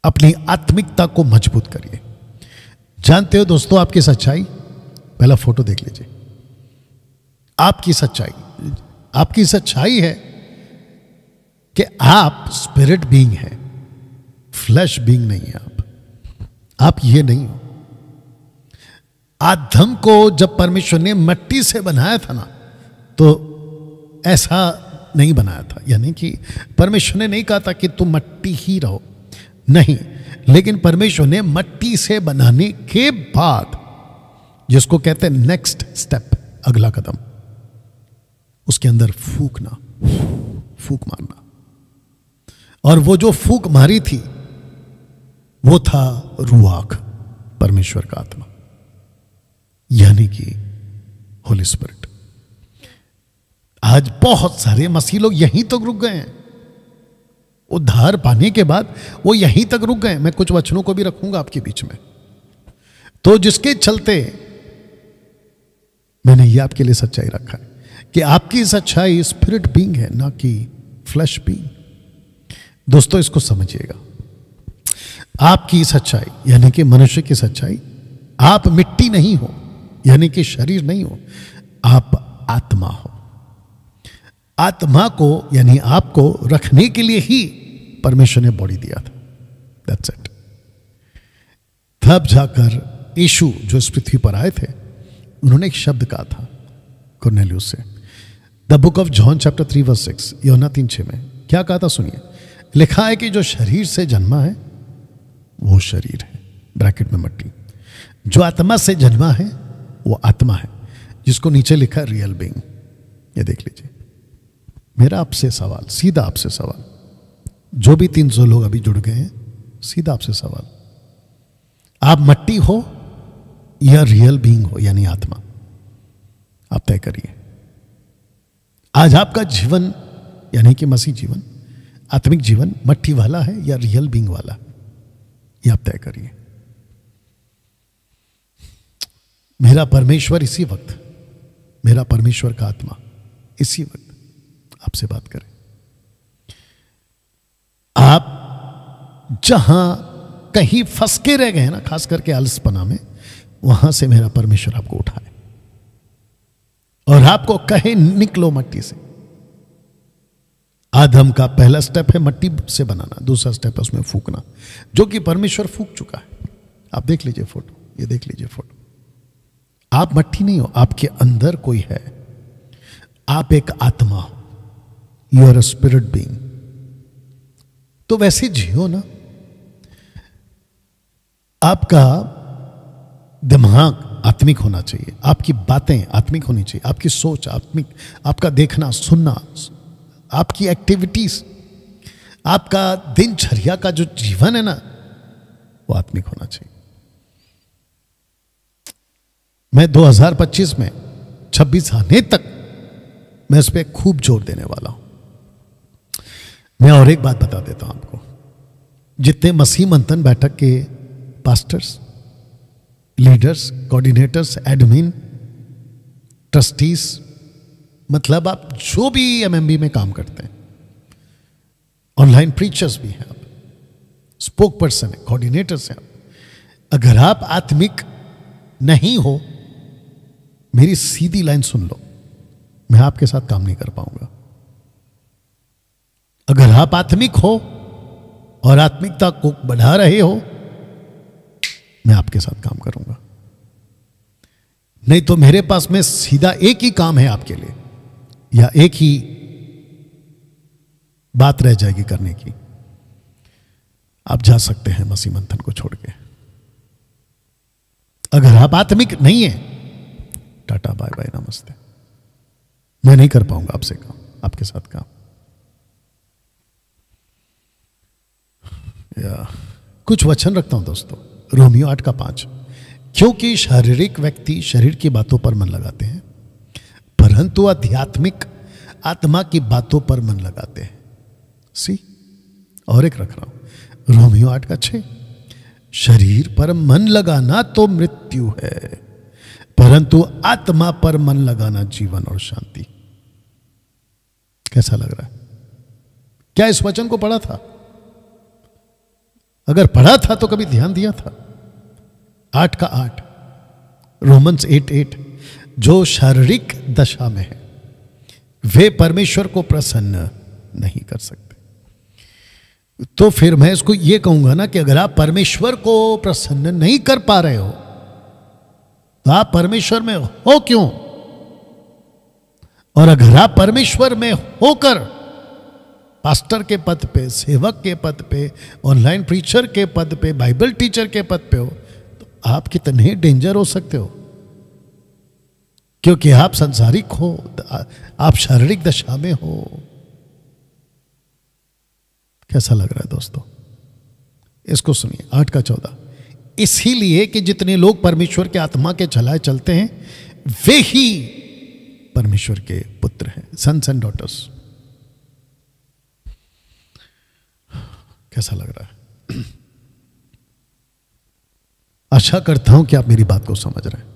अपनी आत्मिकता को मजबूत करिए। जानते हो दोस्तों, आपकी सच्चाई, पहला फोटो देख लीजिए। आपकी सच्चाई है कि आप स्पिरिट बीइंग हैं, फ्लैश बीइंग नहीं है। आप ये नहीं हो। आदम को जब परमेश्वर ने मिट्टी से बनाया था ना, तो ऐसा नहीं बनाया था। यानी कि परमेश्वर ने नहीं कहा था कि तुम मिट्टी ही रहो, नहीं। लेकिन परमेश्वर ने मिट्टी से बनाने के बाद, जिसको कहते हैं नेक्स्ट स्टेप, अगला कदम, उसके अंदर फूक मारना। और वो जो फूक मारी थी वो था रूआख, परमेश्वर का आत्मा, यानी कि होली स्पिरिट। आज बहुत सारे मसीह लोग यहीं तक रुक गए हैं। उद्धार पाने के बाद वो यहीं तक रुक गए। मैं कुछ वचनों को भी रखूंगा आपके बीच में, तो जिसके चलते मैंने ये आपके लिए सच्चाई रखा है कि आपकी सच्चाई स्पिरिट बीइंग है, ना कि फ्लैश बीइंग। दोस्तों, इसको समझिएगा। आपकी सच्चाई यानी कि मनुष्य की सच्चाई, आप मिट्टी नहीं हो, यानी कि शरीर नहीं हो, आप आत्मा हो। आत्मा को यानी आपको रखने के लिए ही परमेश्वर ने बॉडी दिया था। That's it. तब जाकर यीशु जो इस पृथ्वी पर आए थे, उन्होंने एक शब्द कहा था कुरनेलियुस से, the book of John chapter 3 verse 6, यूहन्ना 3:6 में क्या कहा था सुनिए। लिखा है कि जो शरीर से जन्मा है वो शरीर है, ब्रैकेट में मट्टी। जो आत्मा से जन्मा है वो आत्मा है, जिसको नीचे लिखा रियल बीइंग। ये देख लीजिए। मेरा आपसे सवाल, सीधा आपसे सवाल, जो भी 300 लोग अभी जुड़ गए हैं, सीधा आपसे सवाल, आप मट्टी हो या रियल बीइंग हो, यानी आत्मा? आप तय करिए। आज आपका जीवन यानी कि मसीह जीवन, आत्मिक जीवन मट्टी वाला है या रियल बीइंग वाला, ये आप तय करिए। मेरा परमेश्वर इसी वक्त, मेरा परमेश्वर का आत्मा इसी वक्त आपसे बात करे। आप जहां कहीं फंस के रह गए हैं ना, खास करके आलसपना में, वहां से मेरा परमेश्वर आपको उठाए और आपको कहे निकलो मट्टी से। आदम का पहला स्टेप है मट्टी से बनाना, दूसरा स्टेप है उसमें फूकना, जो कि परमेश्वर फूक चुका है। आप देख लीजिए फोटो, ये देख लीजिए फोटो। आप मट्टी नहीं हो, आपके अंदर कोई है, आप एक आत्मा हो, you are a spirit being. तो वैसे जियो ना। आपका दिमाग आत्मिक होना चाहिए, आपकी बातें आत्मिक होनी चाहिए, आपकी सोच आत्मिक, आपका देखना सुनना, आपकी एक्टिविटीज, आपका दिनचर्या का जो जीवन है ना, वो आत्मिक होना चाहिए। मैं 2025 में 26 आने तक मैं इस पर खूब जोर देने वाला हूं। मैं और एक बात बता देता हूं आपको, जितने मसीह मंथन बैठक के pastors, leaders, coordinators, admin, trustees, मतलब आप जो भी एमएमबी में काम करते हैं, ऑनलाइन प्रीचर्स भी हैं, आप स्पोक पर्सन है, कोऑर्डिनेटर्स हैं आप, अगर आप आत्मिक नहीं हो, मेरी सीधी लाइन सुन लो, मैं आपके साथ काम नहीं कर पाऊंगा। अगर आप आत्मिक हो और आत्मिकता को बढ़ा रहे हो, मैं आपके साथ काम करूंगा। नहीं तो मेरे पास में सीधा एक ही काम है आपके लिए, या एक ही बात रह जाएगी करने की। आप जा सकते हैं मसीह मंथन को छोड़ के। अगर आप आत्मिक नहीं है, टाटा बाय बाय नमस्ते। मैं नहीं कर पाऊंगा आपसे काम, आपके साथ काम। या कुछ वचन रखता हूं दोस्तों, रोमियो 8:5, क्योंकि शारीरिक व्यक्ति शरीर की बातों पर मन लगाते हैं, परंतु आध्यात्मिक आत्मा की बातों पर मन लगाते हैं। सी, और एक रख रहा हूं, रोमियो 8:6, शरीर पर मन लगाना तो मृत्यु है, परंतु आत्मा पर मन लगाना जीवन और शांति। कैसा लग रहा है? क्या इस वचन को पढ़ा था? अगर पढ़ा था तो कभी ध्यान दिया था? 8:8, रोमन्स 8:8, जो शारीरिक दशा में है वे परमेश्वर को प्रसन्न नहीं कर सकते। तो फिर मैं इसको यह कहूंगा ना कि अगर आप परमेश्वर को प्रसन्न नहीं कर पा रहे हो, तो आप परमेश्वर में हो क्यों? और अगर आप परमेश्वर में होकर पास्टर के पद पे, सेवक के पद पे, ऑनलाइन प्रीचर के पद पे, बाइबल टीचर के पद पे हो, तो आप कितने डेंजर हो सकते हो, क्योंकि आप संसारिक हो, आप शारीरिक दशा में हो। कैसा लग रहा है दोस्तों? इसको सुनिए, 8:14, इसीलिए कि जितने लोग परमेश्वर के आत्मा के चलाए चलते हैं, वे ही परमेश्वर के पुत्र हैं, सन्स एंड डॉटर्स। कैसा लग रहा है? आशा करता हूं कि आप मेरी बात को समझ रहे हैं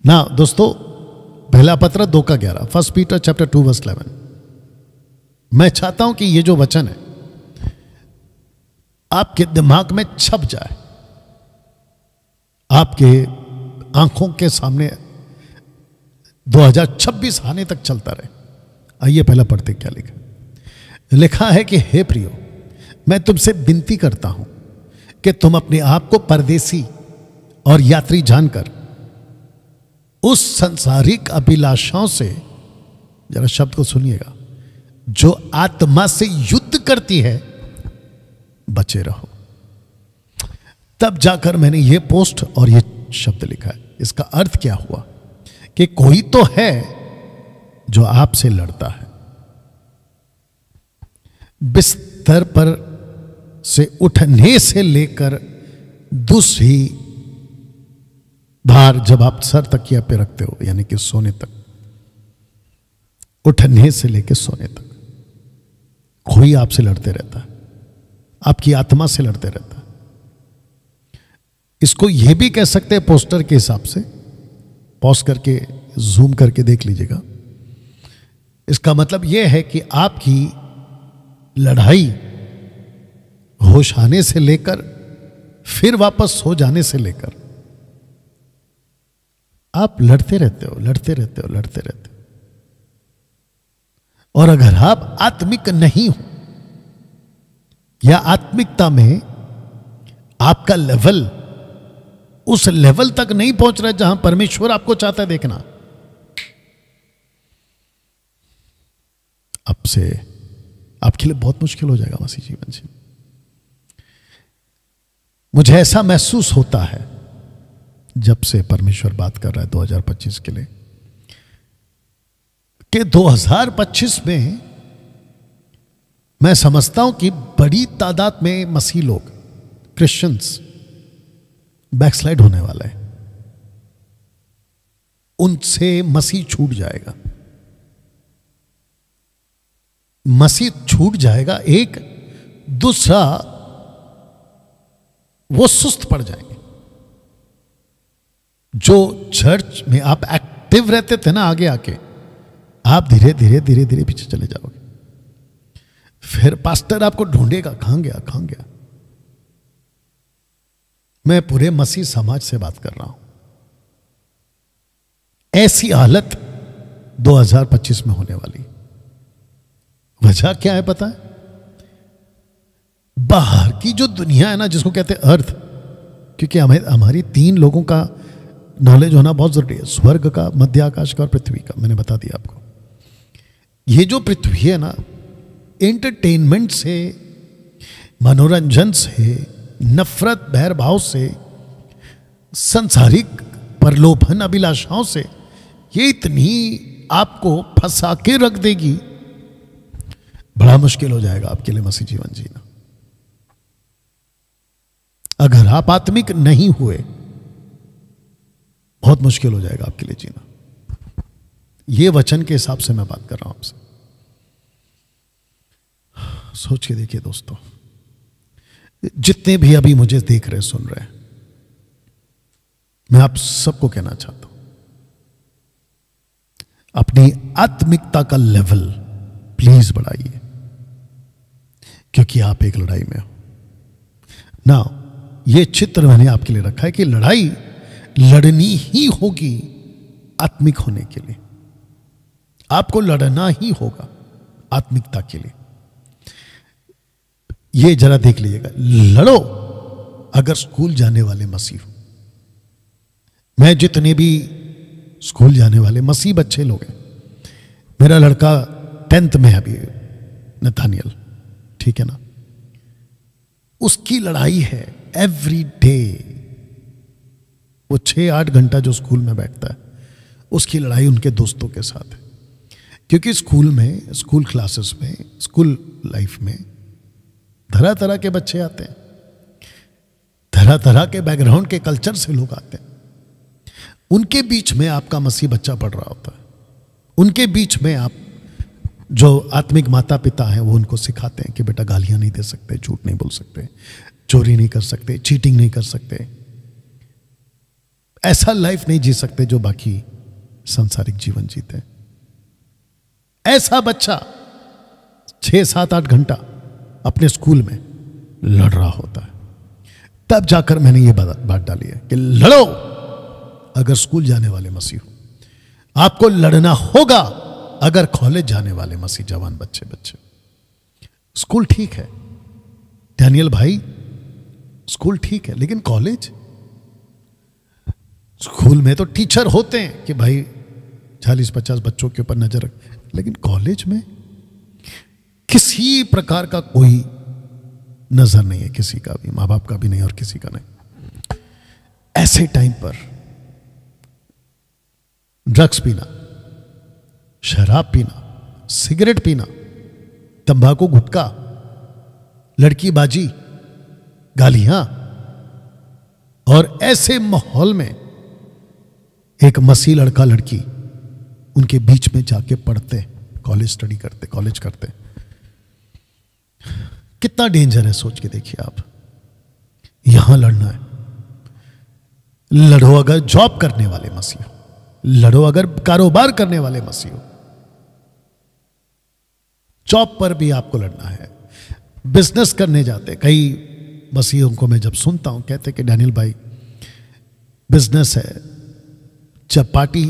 ना दोस्तों। पहला पत्र 2:11, 1 पीटर चैप्टर 2 वर्स 11। मैं चाहता हूं कि ये जो वचन है आपके दिमाग में छप जाए, आपके आंखों के सामने 2026 आने तक चलता रहे। आइए पहला पढ़ते क्या लिखा। लिखा है कि हे प्रियो, मैं तुमसे विनती करता हूं कि तुम अपने आप को परदेसी और यात्री जानकर उस सांसारिक अभिलाषाओं से जरा शब्द को सुनिएगा, जो आत्मा से युद्ध करती है, बचे रहो। तब जाकर मैंने ये पोस्ट और ये शब्द लिखा है। इसका अर्थ क्या हुआ कि कोई तो है जो आपसे लड़ता है। बिस्तर पर से उठने से लेकर दूसरी बार जब आप सर तकिया पे रखते हो, यानी कि सोने तक, उठने से लेकर सोने तक कोई आपसे लड़ते रहता है, आपकी आत्मा से लड़ते रहता है। इसको यह भी कह सकते हैं पोस्टर के हिसाब से, पॉज करके जूम करके देख लीजिएगा। इसका मतलब यह है कि आपकी लड़ाई होश आने से लेकर फिर वापस सो जाने से लेकर आप लड़ते रहते हो, लड़ते रहते हो, लड़ते रहते हो। और अगर आप आत्मिक नहीं हो या आत्मिकता में आपका लेवल उस लेवल तक नहीं पहुंच रहा जहां परमेश्वर आपको चाहता है देखना, अब से आपके लिए बहुत मुश्किल हो जाएगा मसीह जीवन जी। मुझे ऐसा महसूस होता है जब से परमेश्वर बात कर रहा है 2025 के लिए, कि 2025 में मैं समझता हूं कि बड़ी तादाद में मसीह लोग, क्रिश्चियंस, बैकस्लाइड होने वाला है। उनसे मसीह छूट जाएगा, मसीह छूट जाएगा। एक दूसरा, वो सुस्त पड़ जाएंगे। जो चर्च में आप एक्टिव रहते थे ना, आगे आके आप धीरे धीरे धीरे धीरे पीछे चले जाओगे। फिर पास्टर आपको ढूंढेगा, कहां गया, कहां गया। मैं पूरे मसीह समाज से बात कर रहा हूं। ऐसी हालत 2025 में होने वाली। वजह क्या है पता है? बाहर की जो दुनिया है ना, जिसको कहते हैं अर्थ, क्योंकि हमारी 3 लोगों का नॉलेज होना बहुत जरूरी है, स्वर्ग का, मध्य आकाश का और पृथ्वी का। मैंने बता दिया आपको। ये जो पृथ्वी है ना, एंटरटेनमेंट से, मनोरंजन से, नफरत भैरभाव से, सांसारिक प्रलोभन अभिलाषाओं से, ये इतनी आपको फंसा के रख देगी, बड़ा मुश्किल हो जाएगा आपके लिए मसीह जीवन जीना। अगर आप आत्मिक नहीं हुए, बहुत मुश्किल हो जाएगा आपके लिए जीना। यह वचन के हिसाब से मैं बात कर रहा हूं आपसे। सोच के देखिए दोस्तों, जितने भी अभी मुझे देख रहे, सुन रहे हैं, मैं आप सबको कहना चाहता हूं, अपनी आत्मिकता का लेवल प्लीज बढ़ाइए, क्योंकि आप एक लड़ाई में हो ना। यह चित्र मैंने आपके लिए रखा है कि लड़ाई लड़नी ही होगी आत्मिक होने के लिए। आपको लड़ना ही होगा आत्मिकता के लिए। यह जरा देख लीजिएगा, लड़ो अगर स्कूल जाने वाले मसीह हो। मैं जितने भी स्कूल जाने वाले मसीह बच्चे लोग हैं, मेरा लड़का 10th में है अभी, नथानियल, ठीक है ना, उसकी लड़ाई है एवरी डे। वो 6-8 घंटा जो स्कूल में बैठता है, उसकी लड़ाई उनके दोस्तों के साथ है। क्योंकि स्कूल में, स्कूल क्लासेस में, स्कूल लाइफ में तरह तरह के बच्चे आते हैं, तरह तरह के बैकग्राउंड के कल्चर से लोग आते हैं। उनके बीच में आपका मसीह बच्चा पढ़ रहा होता है। उनके बीच में आप जो आत्मिक माता पिता हैं, वो उनको सिखाते हैं कि बेटा गालियां नहीं दे सकते, झूठ नहीं बोल सकते, चोरी नहीं कर सकते, चीटिंग नहीं कर सकते, ऐसा लाइफ नहीं जी सकते जो बाकी सांसारिक जीवन जीते। ऐसा बच्चा 6-7-8 घंटा अपने स्कूल में लड़ रहा होता है। तब जाकर मैंने ये बात डाली है कि लड़ो अगर स्कूल जाने वाले मसीह हो। आपको लड़ना होगा अगर कॉलेज जाने वाले मसीह जवान बच्चे। स्कूल ठीक है डैनियल भाई, स्कूल ठीक है, लेकिन कॉलेज, स्कूल में तो टीचर होते हैं कि भाई 40-50 बच्चों के ऊपर नजर रख। लेकिन कॉलेज में किसी प्रकार का कोई नजर नहीं है, किसी का भी, मां बाप का भी नहीं और किसी का नहीं। ऐसे टाइम पर ड्रग्स पीना, शराब पीना, सिगरेट पीना, तंबाकू गुटखा, लड़कीबाजी, गालियां, और ऐसे माहौल में एक मसीह लड़का लड़की उनके बीच में जाके पढ़ते, कॉलेज स्टडी करते, कॉलेज करते। कितना डेंजर है, सोच के देखिए आप। यहां लड़ना है, लड़ो अगर जॉब करने वाले मसीह, लड़ो अगर कारोबार करने वाले मसीह, जॉब पर भी आपको लड़ना है। बिजनेस करने जाते, कई मसीहों को मैं जब सुनता हूं कहते कि डैनियल भाई बिजनेस है, जब party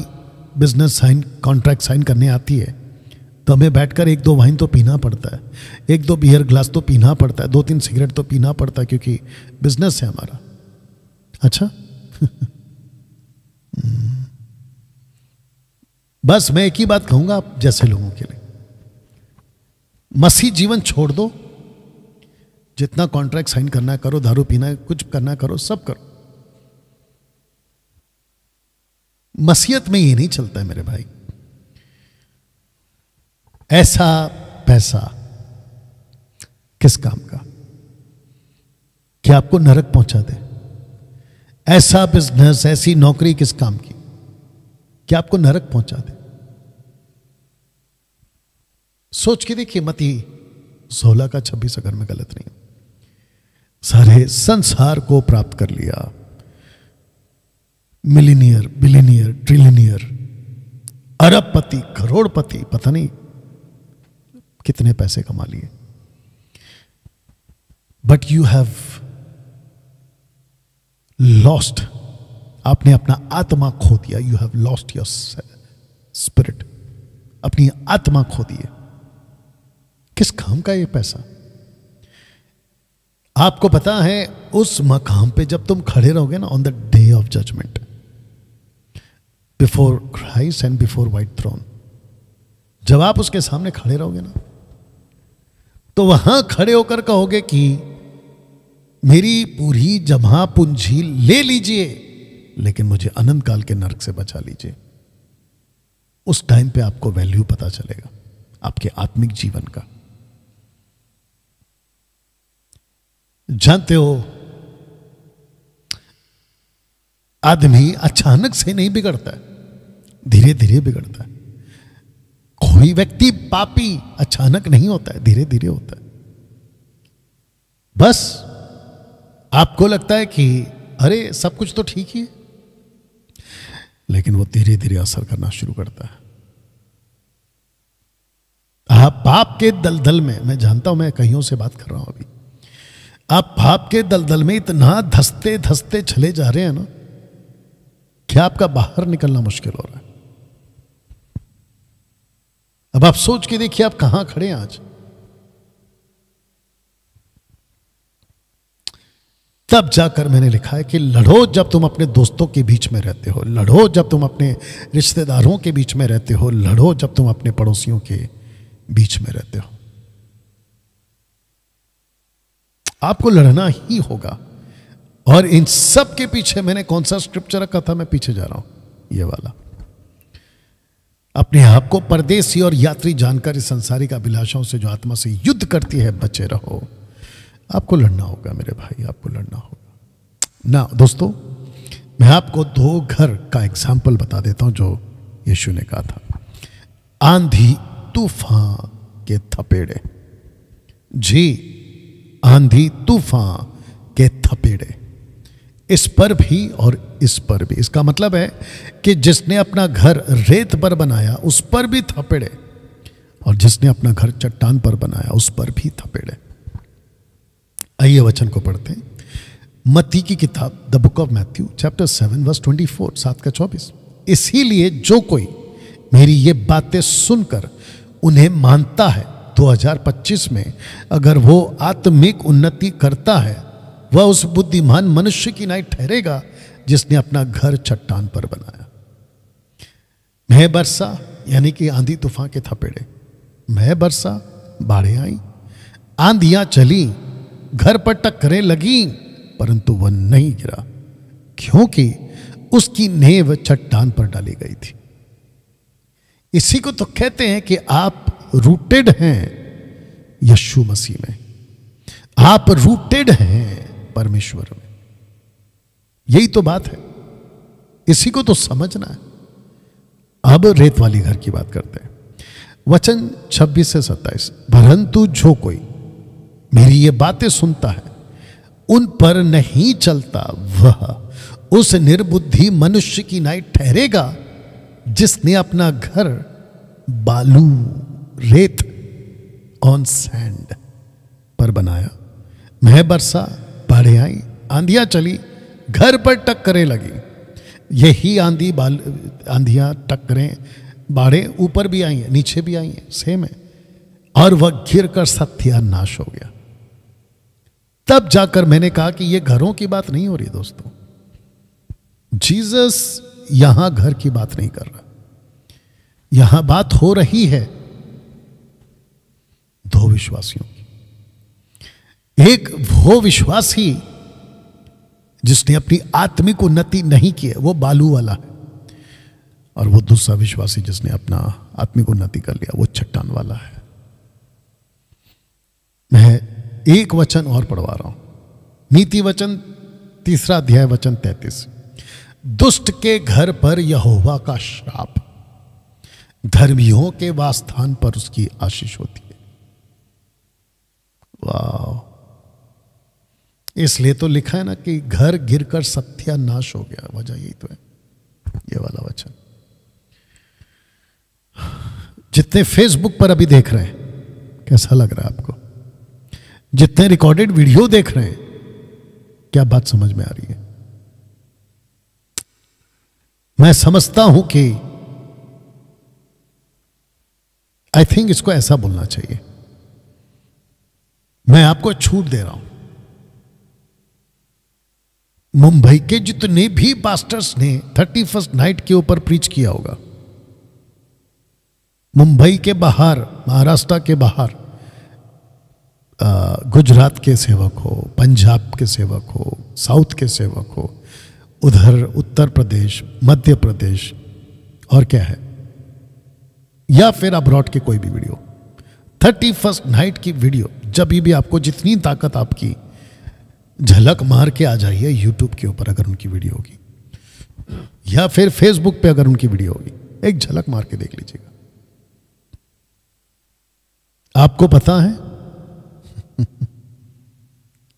business sign contract sign करने आती है तो हमें बैठकर 1-2 वाइन तो पीना पड़ता है, 1-2 बियर ग्लास तो पीना पड़ता है, 2-3 सिगरेट तो पीना पड़ता है, क्योंकि बिजनेस है हमारा। अच्छा बस मैं एक ही बात कहूंगा आप जैसे लोगों के लिए, मसीह जीवन छोड़ दो, जितना कॉन्ट्रैक्ट साइन करना है करो, दारू पीना है, कुछ करना करो, सब करो। मसीहत में ये नहीं चलता है मेरे भाई। ऐसा पैसा किस काम का कि आपको नरक पहुंचा दे? ऐसा बिजनेस, ऐसी नौकरी किस काम की कि आपको नरक पहुंचा दे? सोच के देखिए, मत्ती 16:26 अगर मैं गलत नहीं, सारे संसार को प्राप्त कर लिया, मिलीनियर, बिलीनियर, ट्रिलियनियर, अरबपति, करोड़पति, पता नहीं कितने पैसे कमा लिए, बट यू हैव लॉस्ट, आपने अपना आत्मा खो दिया। You have lost your spirit, अपनी आत्मा खो दी है। किस काम का ये पैसा? आपको पता है उस मकाम पे जब तुम खड़े रहोगे ना, on the day of judgment, before Christ and before white throne, जब आप उसके सामने खड़े रहोगे ना, तो वहां खड़े होकर कहोगे कि मेरी पूरी जमा पूंजी ले लीजिए, लेकिन मुझे अनंत काल के नरक से बचा लीजिए। उस टाइम पे आपको वैल्यू पता चलेगा आपके आत्मिक जीवन का। जानते हो, आदमी अचानक से नहीं बिगड़ता है, धीरे धीरे बिगड़ता है। कोई व्यक्ति पापी अचानक नहीं होता है, धीरे धीरे होता है। बस आपको लगता है कि अरे सब कुछ तो ठीक ही है, लेकिन वो धीरे धीरे असर करना शुरू करता है। आप पाप के दलदल में, मैं जानता हूं, मैं कईयों से बात कर रहा हूं अभी, आप पाप के दलदल में इतना धंसते धंसते चले जा रहे हैं ना, क्या आपका बाहर निकलना मुश्किल हो रहा है। अब आप सोच के देखिए आप कहां खड़े हैं आज। तब जाकर मैंने लिखा है कि लड़ो जब तुम अपने दोस्तों के बीच में रहते हो, लड़ो जब तुम अपने रिश्तेदारों के बीच में रहते हो, लड़ो जब तुम अपने पड़ोसियों के बीच में रहते हो। आपको लड़ना ही होगा। और इन सब के पीछे मैंने कौन सा स्क्रिप्चर रखा था, मैं पीछे जा रहा हूं, ये वाला। अपने आप को परदेसी और यात्री जानकर इस संसारिक अभिलाषाओं से जो आत्मा से युद्ध करती है बचे रहो। आपको लड़ना होगा मेरे भाई, आपको लड़ना होगा ना। दोस्तों, मैं आपको 2 घर का एग्जाम्पल बता देता हूं जो यीशु ने कहा था। आंधी तूफान के थपेड़े, जी, आंधी तूफान के थपेड़े, इस पर भी और इस पर भी। इसका मतलब है कि जिसने अपना घर रेत पर बनाया उस पर भी थपेड़े, और जिसने अपना घर चट्टान पर बनाया उस पर भी थपेड़े। आइए वचन को पढ़ते हैं। मत्ती की किताब, the book of Matthew, chapter 7 verse 24, 7-24। इसीलिए जो कोई मेरी ये बातें सुनकर उन्हें मानता है, 2025 में अगर वो आत्मिक उन्नति करता है, वह उस बुद्धिमान मनुष्य की नाई ठहरेगा जिसने अपना घर चट्टान पर बनाया। मैं बरसा, यानी कि आंधी तूफान के थपेड़े। मैं बरसा, बाढ़ें आई, आंधियां चली, घर पर टक्करें लगी, परंतु वह नहीं गिरा, क्योंकि उसकी नींव चट्टान पर डाली गई थी। इसी को तो कहते हैं कि आप रूटेड हैं यीशु मसीह में, आप रूटेड हैं परमेश्वर में। यही तो बात है, इसी को तो समझना है। अब रेत वाली घर की बात करते हैं। वचन 26 से 27, परंतु जो कोई मेरी ये बातें सुनता है, उन पर नहीं चलता, वह उस निर्बुद्धि मनुष्य की नाई ठहरेगा, जिसने अपना घर बालू, रेत, ऑन सैंड पर बनाया। मैं बरसा, बाढ़ें आई, आंधियां चली, घर पर टक्करें लगी। यही आंधियां, टक्करें, बाढ़ें ऊपर भी आई हैं, नीचे भी आई हैं, सेम है। और वह गिर कर सत्यानाश हो गया। तब जाकर मैंने कहा कि यह घरों की बात नहीं हो रही दोस्तों। जीसस यहां घर की बात नहीं कर रहा, यहां बात हो रही है दो विश्वासियों की। एक वो विश्वासी जिसने अपनी आत्मिक उन्नति नहीं की है, वो बालू वाला है, और वो दूसरा विश्वासी जिसने अपना आत्मिक उन्नति कर लिया, वो चट्टान वाला है। मैं एक वचन और पढ़वा रहा हूं, नीति वचन 3 अध्याय वचन 33। दुष्ट के घर पर यहोवा का श्राप, धर्मियों के वासस्थान पर उसकी आशीष होती है। वाह! इसलिए तो लिखा है ना कि घर गिरकर सत्यानाश हो गया, वजह यही तो है, ये वाला वचन। जितने फेसबुक पर अभी देख रहे हैं, कैसा लग रहा है आपको? जितने रिकॉर्डेड वीडियो देख रहे हैं, क्या बात समझ में आ रही है? मैं समझता हूं कि आई थिंक इसको ऐसा बोलना चाहिए, मैं आपको छूट दे रहा हूं। मुंबई के जितने भी पास्टर्स ने 31st नाइट के ऊपर प्रीच किया होगा, मुंबई के बाहर, महाराष्ट्र के बाहर, गुजरात के सेवक हो, पंजाब के सेवक हो, साउथ के सेवक हो, उधर उत्तर प्रदेश, मध्य प्रदेश, और क्या है, या फिर अब्रॉड के कोई भी वीडियो, 31st नाइट की वीडियो, जब भी आपको जितनी ताकत आपकी, झलक मार के आ जाइए यूट्यूब के ऊपर अगर उनकी वीडियो होगी, या फिर फेसबुक पे अगर उनकी वीडियो होगी, एक झलक मार के देख लीजिएगा। आपको पता है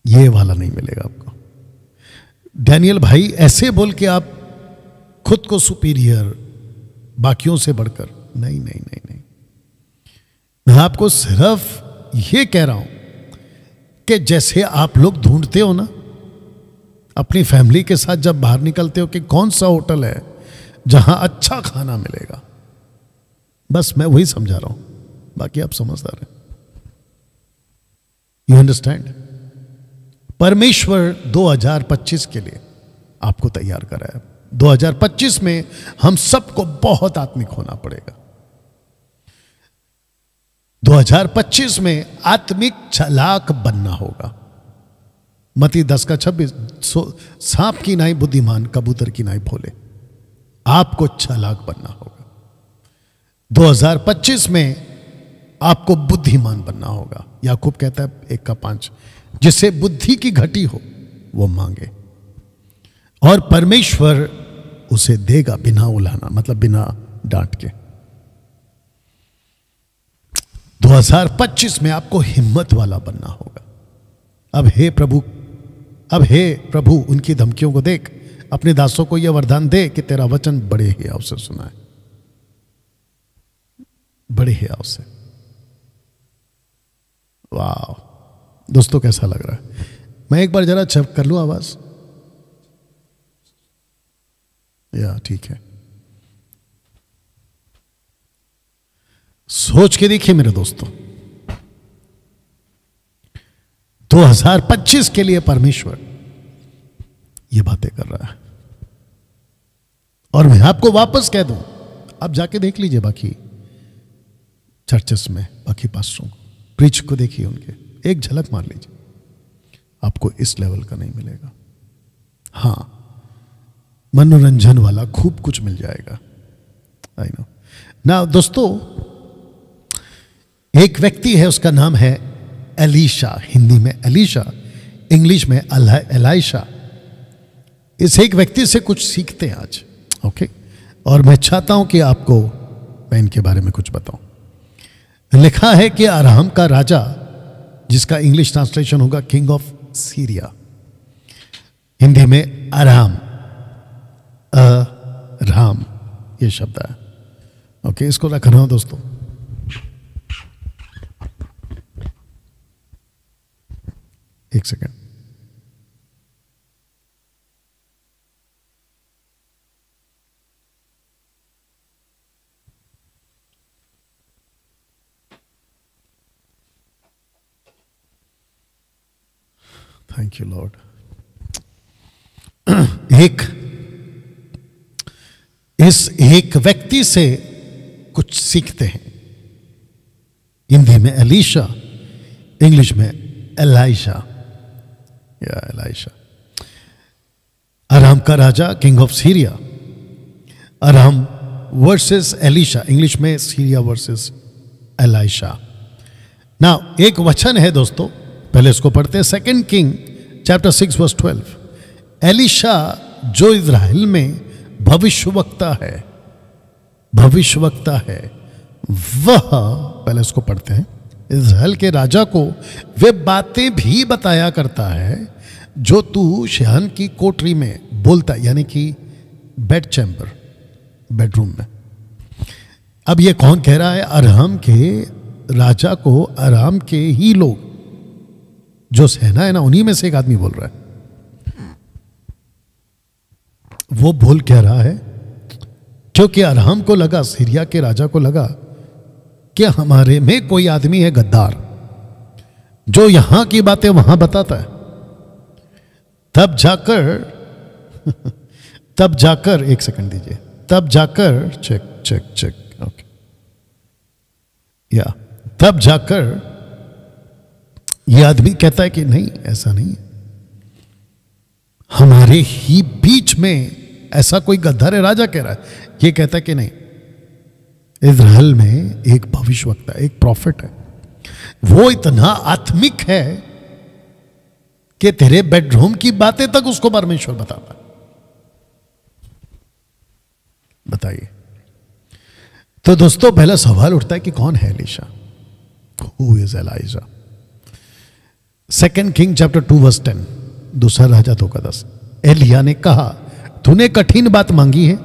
ये वाला नहीं मिलेगा आपको। डैनियल भाई ऐसे बोल के आप खुद को सुपीरियर, बाकियों से बढ़कर, नहीं नहीं नहीं नहीं। मैं आपको सिर्फ ये कह रहा हूं कि जैसे आप लोग ढूंढते हो ना अपनी फैमिली के साथ, जब बाहर निकलते हो कि कौन सा होटल है जहां अच्छा खाना मिलेगा, बस मैं वही समझा रहा हूं, बाकी आप समझदार हैं। You understand? परमेश्वर 2025 के लिए आपको तैयार करा है। 2025 में हम सबको बहुत आत्मिक होना पड़ेगा। 2025 में आत्मिक चालाक बनना होगा। मत्ती 10:26, सांप की नाई बुद्धिमान, कबूतर की नाई भोले। आपको चालाक बनना होगा। 2025 में आपको बुद्धिमान बनना होगा। याकूब कहता है 1:5, जिसे बुद्धि की घटी हो वो मांगे और परमेश्वर उसे देगा, बिना उलाना, मतलब बिना डांट के। 2025 में आपको हिम्मत वाला बनना होगा। अब हे प्रभु उनकी धमकियों को देख, अपने दासों को यह वरदान दे कि तेरा वचन बड़े हियाव से सुनाए, बड़े हियाव से। वाह दोस्तों, कैसा लग रहा है? मैं एक बार जरा चेक कर लूं आवाज। या ठीक है, सोच के देखिए मेरे दोस्तों, 2025 के लिए परमेश्वर ये बातें कर रहा है। और मैं आपको वापस कह दूं, आप जाके देख लीजिए बाकी चर्चेस में, बाकी पास्टरों को, प्रीच को देखिए, उनके एक झलक मार लीजिए, आपको इस लेवल का नहीं मिलेगा। हाँ, मनोरंजन वाला खूब कुछ मिल जाएगा। आई नो ना दोस्तों, एक व्यक्ति है, उसका नाम है एलीशा, हिंदी में एलीशा, इंग्लिश में एलाइशा। इस एक व्यक्ति से कुछ सीखते हैं आज, ओके। और मैं चाहता हूं कि आपको मैं इनके बारे में कुछ बताऊं। लिखा है कि अराम का राजा, जिसका इंग्लिश ट्रांसलेशन होगा किंग ऑफ सीरिया, हिंदी में अराम, राम ये शब्द है, ओके। इसको रखना हो दोस्तों। एक सेकेंड। Thank you Lord. एक व्यक्ति से कुछ सीखते हैं। हिंदी में एलीशा, इंग्लिश में एलाइशा या एलाइशा। अराम का राजा, किंग ऑफ सीरिया। अराम वर्सेस एलीशा, इंग्लिश में सीरिया वर्सेस एलाइशा। ना एक वचन है दोस्तों, पहले इसको पढ़ते हैं। 2 किंग चैप्टर 6 वर्स 12। एलीशा जो इज़राइल में भविष्यवक्ता है, वह, पहले इसको पढ़ते हैं, इज़राइल के राजा को वे बातें भी बताया करता है जो तू शहन की कोठरी में बोलता है, यानी कि बेड चैम्बर, बेडरूम में। अब ये कौन कह रहा है? अराम के राजा को अराम के ही लोग, जो सेना है ना, उन्हीं में से एक आदमी बोल रहा है। वो बोल क्या रहा है? क्योंकि अराम को लगा, सीरिया के राजा को लगा कि हमारे में कोई आदमी है गद्दार, जो यहां की बातें वहां बताता है। तब जाकर एक सेकंड दीजिए, तब जाकर चेक ओके, या तब जाकर यह आदमी कहता है कि नहीं, ऐसा नहीं है, हमारे ही बीच में ऐसा कोई गद्दार है। राजा कह रहा है, ये कहता है कि नहीं, इज़राइल में एक भविष्यवक्ता, एक प्रॉफिट है, वो इतना आत्मिक है कि तेरे बेडरूम की बातें तक उसको परमेश्वर बताता है। बताइए। तो दोस्तों पहला सवाल उठता है कि कौन है एलीशा? Who is Elijah? 2 king chapter 2 verse 10, दूसरा राजा 2:10। एलिया ने कहा, तूने कठिन बात मांगी है,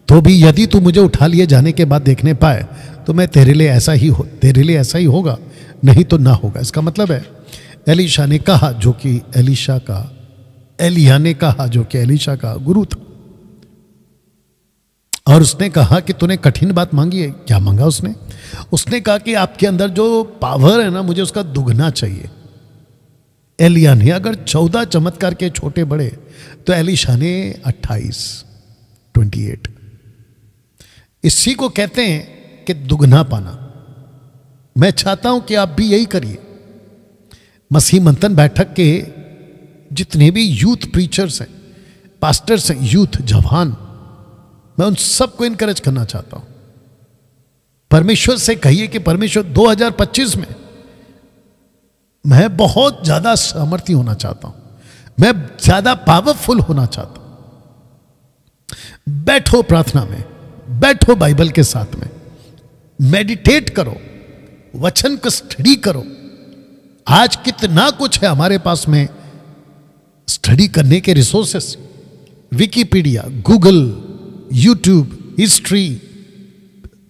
तो भी यदि तू मुझे उठा लिए जाने के बाद देखने पाए तो मैं तेरे लिए ऐसा ही होगा, नहीं तो ना होगा। इसका मतलब है एलीशा ने कहा, जो कि एलिया ने कहा, जो कि एलीशा का गुरु था, और उसने कहा कि तूने कठिन बात मांगी है। क्या मांगा उसने? उसने कहा कि आपके अंदर जो पावर है ना, मुझे उसका दुगना चाहिए। एलिया ने अगर 14 चमत्कार के छोटे बड़े, तो एलीशा ने 28। इसी को कहते हैं कि दुगना पाना। मैं चाहता हूं कि आप भी यही करिए। मसीह मंथन बैठक के जितने भी यूथ प्रीचर्स हैं, पास्टर्स हैं, यूथ जवान, मैं उन सबको इनकरेज करना चाहता हूं। परमेश्वर से कहिए कि परमेश्वर 2025 में मैं बहुत ज्यादा सामर्थी होना चाहता हूं, मैं ज्यादा पावरफुल होना चाहता हूं। बैठो प्रार्थना में, बैठो बाइबल के साथ में, मेडिटेट करो, वचन को स्टडी करो। आज कितना कुछ है हमारे पास में स्टडी करने के resources, Wikipedia, Google, YouTube, history,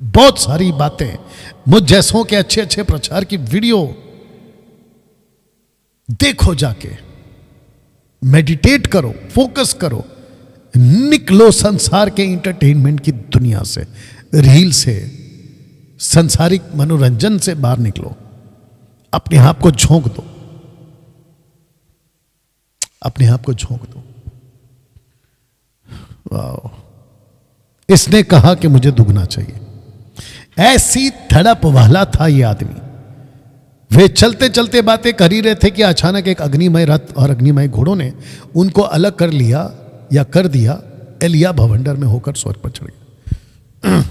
बहुत सारी बातें, मुझ जैसों के अच्छे अच्छे प्रचार की वीडियो देखो, जाके मेडिटेट करो, फोकस करो, निकलो संसार के इंटरटेनमेंट की दुनिया से, रील से, संसारिक मनोरंजन से बाहर निकलो, अपने आप को झोंक दो, अपने आप को झोंक दो। वाह! इसने कहा कि मुझे दुगना चाहिए। ऐसी धड़प वाला था ये आदमी। वे चलते चलते बातें कर ही रहे थे कि अचानक एक अग्निमय रथ और अग्निमय घोड़ों ने उनको अलग कर लिया या कर दिया। एलिया भवंडर में होकर स्वर्ग पर चढ़ गया।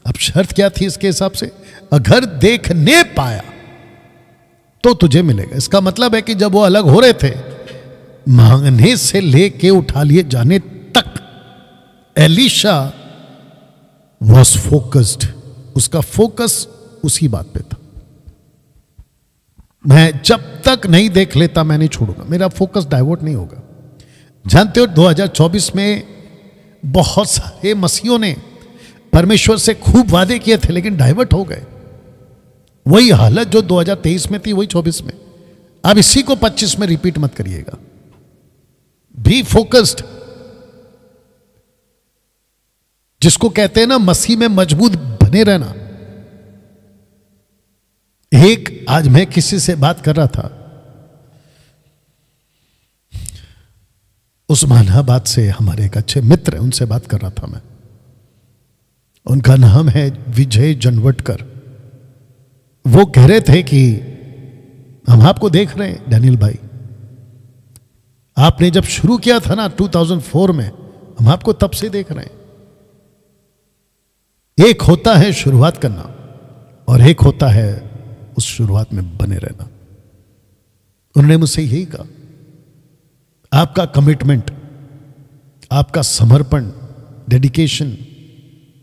अब शर्त क्या थी इसके हिसाब से? अगर देखने पाया तो तुझे मिलेगा। इसका मतलब है कि जब वो अलग हो रहे थे, मांगने से लेके उठा लिए जाने तक एलीशा वॉज फोकस्ड। उसका फोकस उसी बात पे था। मैं जब तक नहीं देख लेता मैं नहीं छोड़ूंगा, मेरा फोकस डाइवर्ट नहीं होगा। जानते हो 2024 में बहुत सारे मसीहों ने परमेश्वर से खूब वादे किए थे लेकिन डाइवर्ट हो गए। वही हालत जो 2023 में थी वही 24 में। अब इसी को 25 में रिपीट मत करिएगा। Be focused. जिसको कहते हैं ना मसीह में मजबूत बने रहना। एक आज मैं किसी से बात कर रहा था, उस्मानाबाद से हमारे एक अच्छे मित्र हैं, उनसे बात कर रहा था मैं। उनका नाम है विजय जनवटकर। वो कह रहे थे कि हम आपको देख रहे हैं डैनियल भाई, आपने जब शुरू किया था ना 2004 में, हम आपको तब से देख रहे हैं। एक होता है शुरुआत करना और एक होता है उस शुरुआत में बने रहना। उन्होंने मुझसे यही कहा, आपका कमिटमेंट, आपका समर्पण, डेडिकेशन,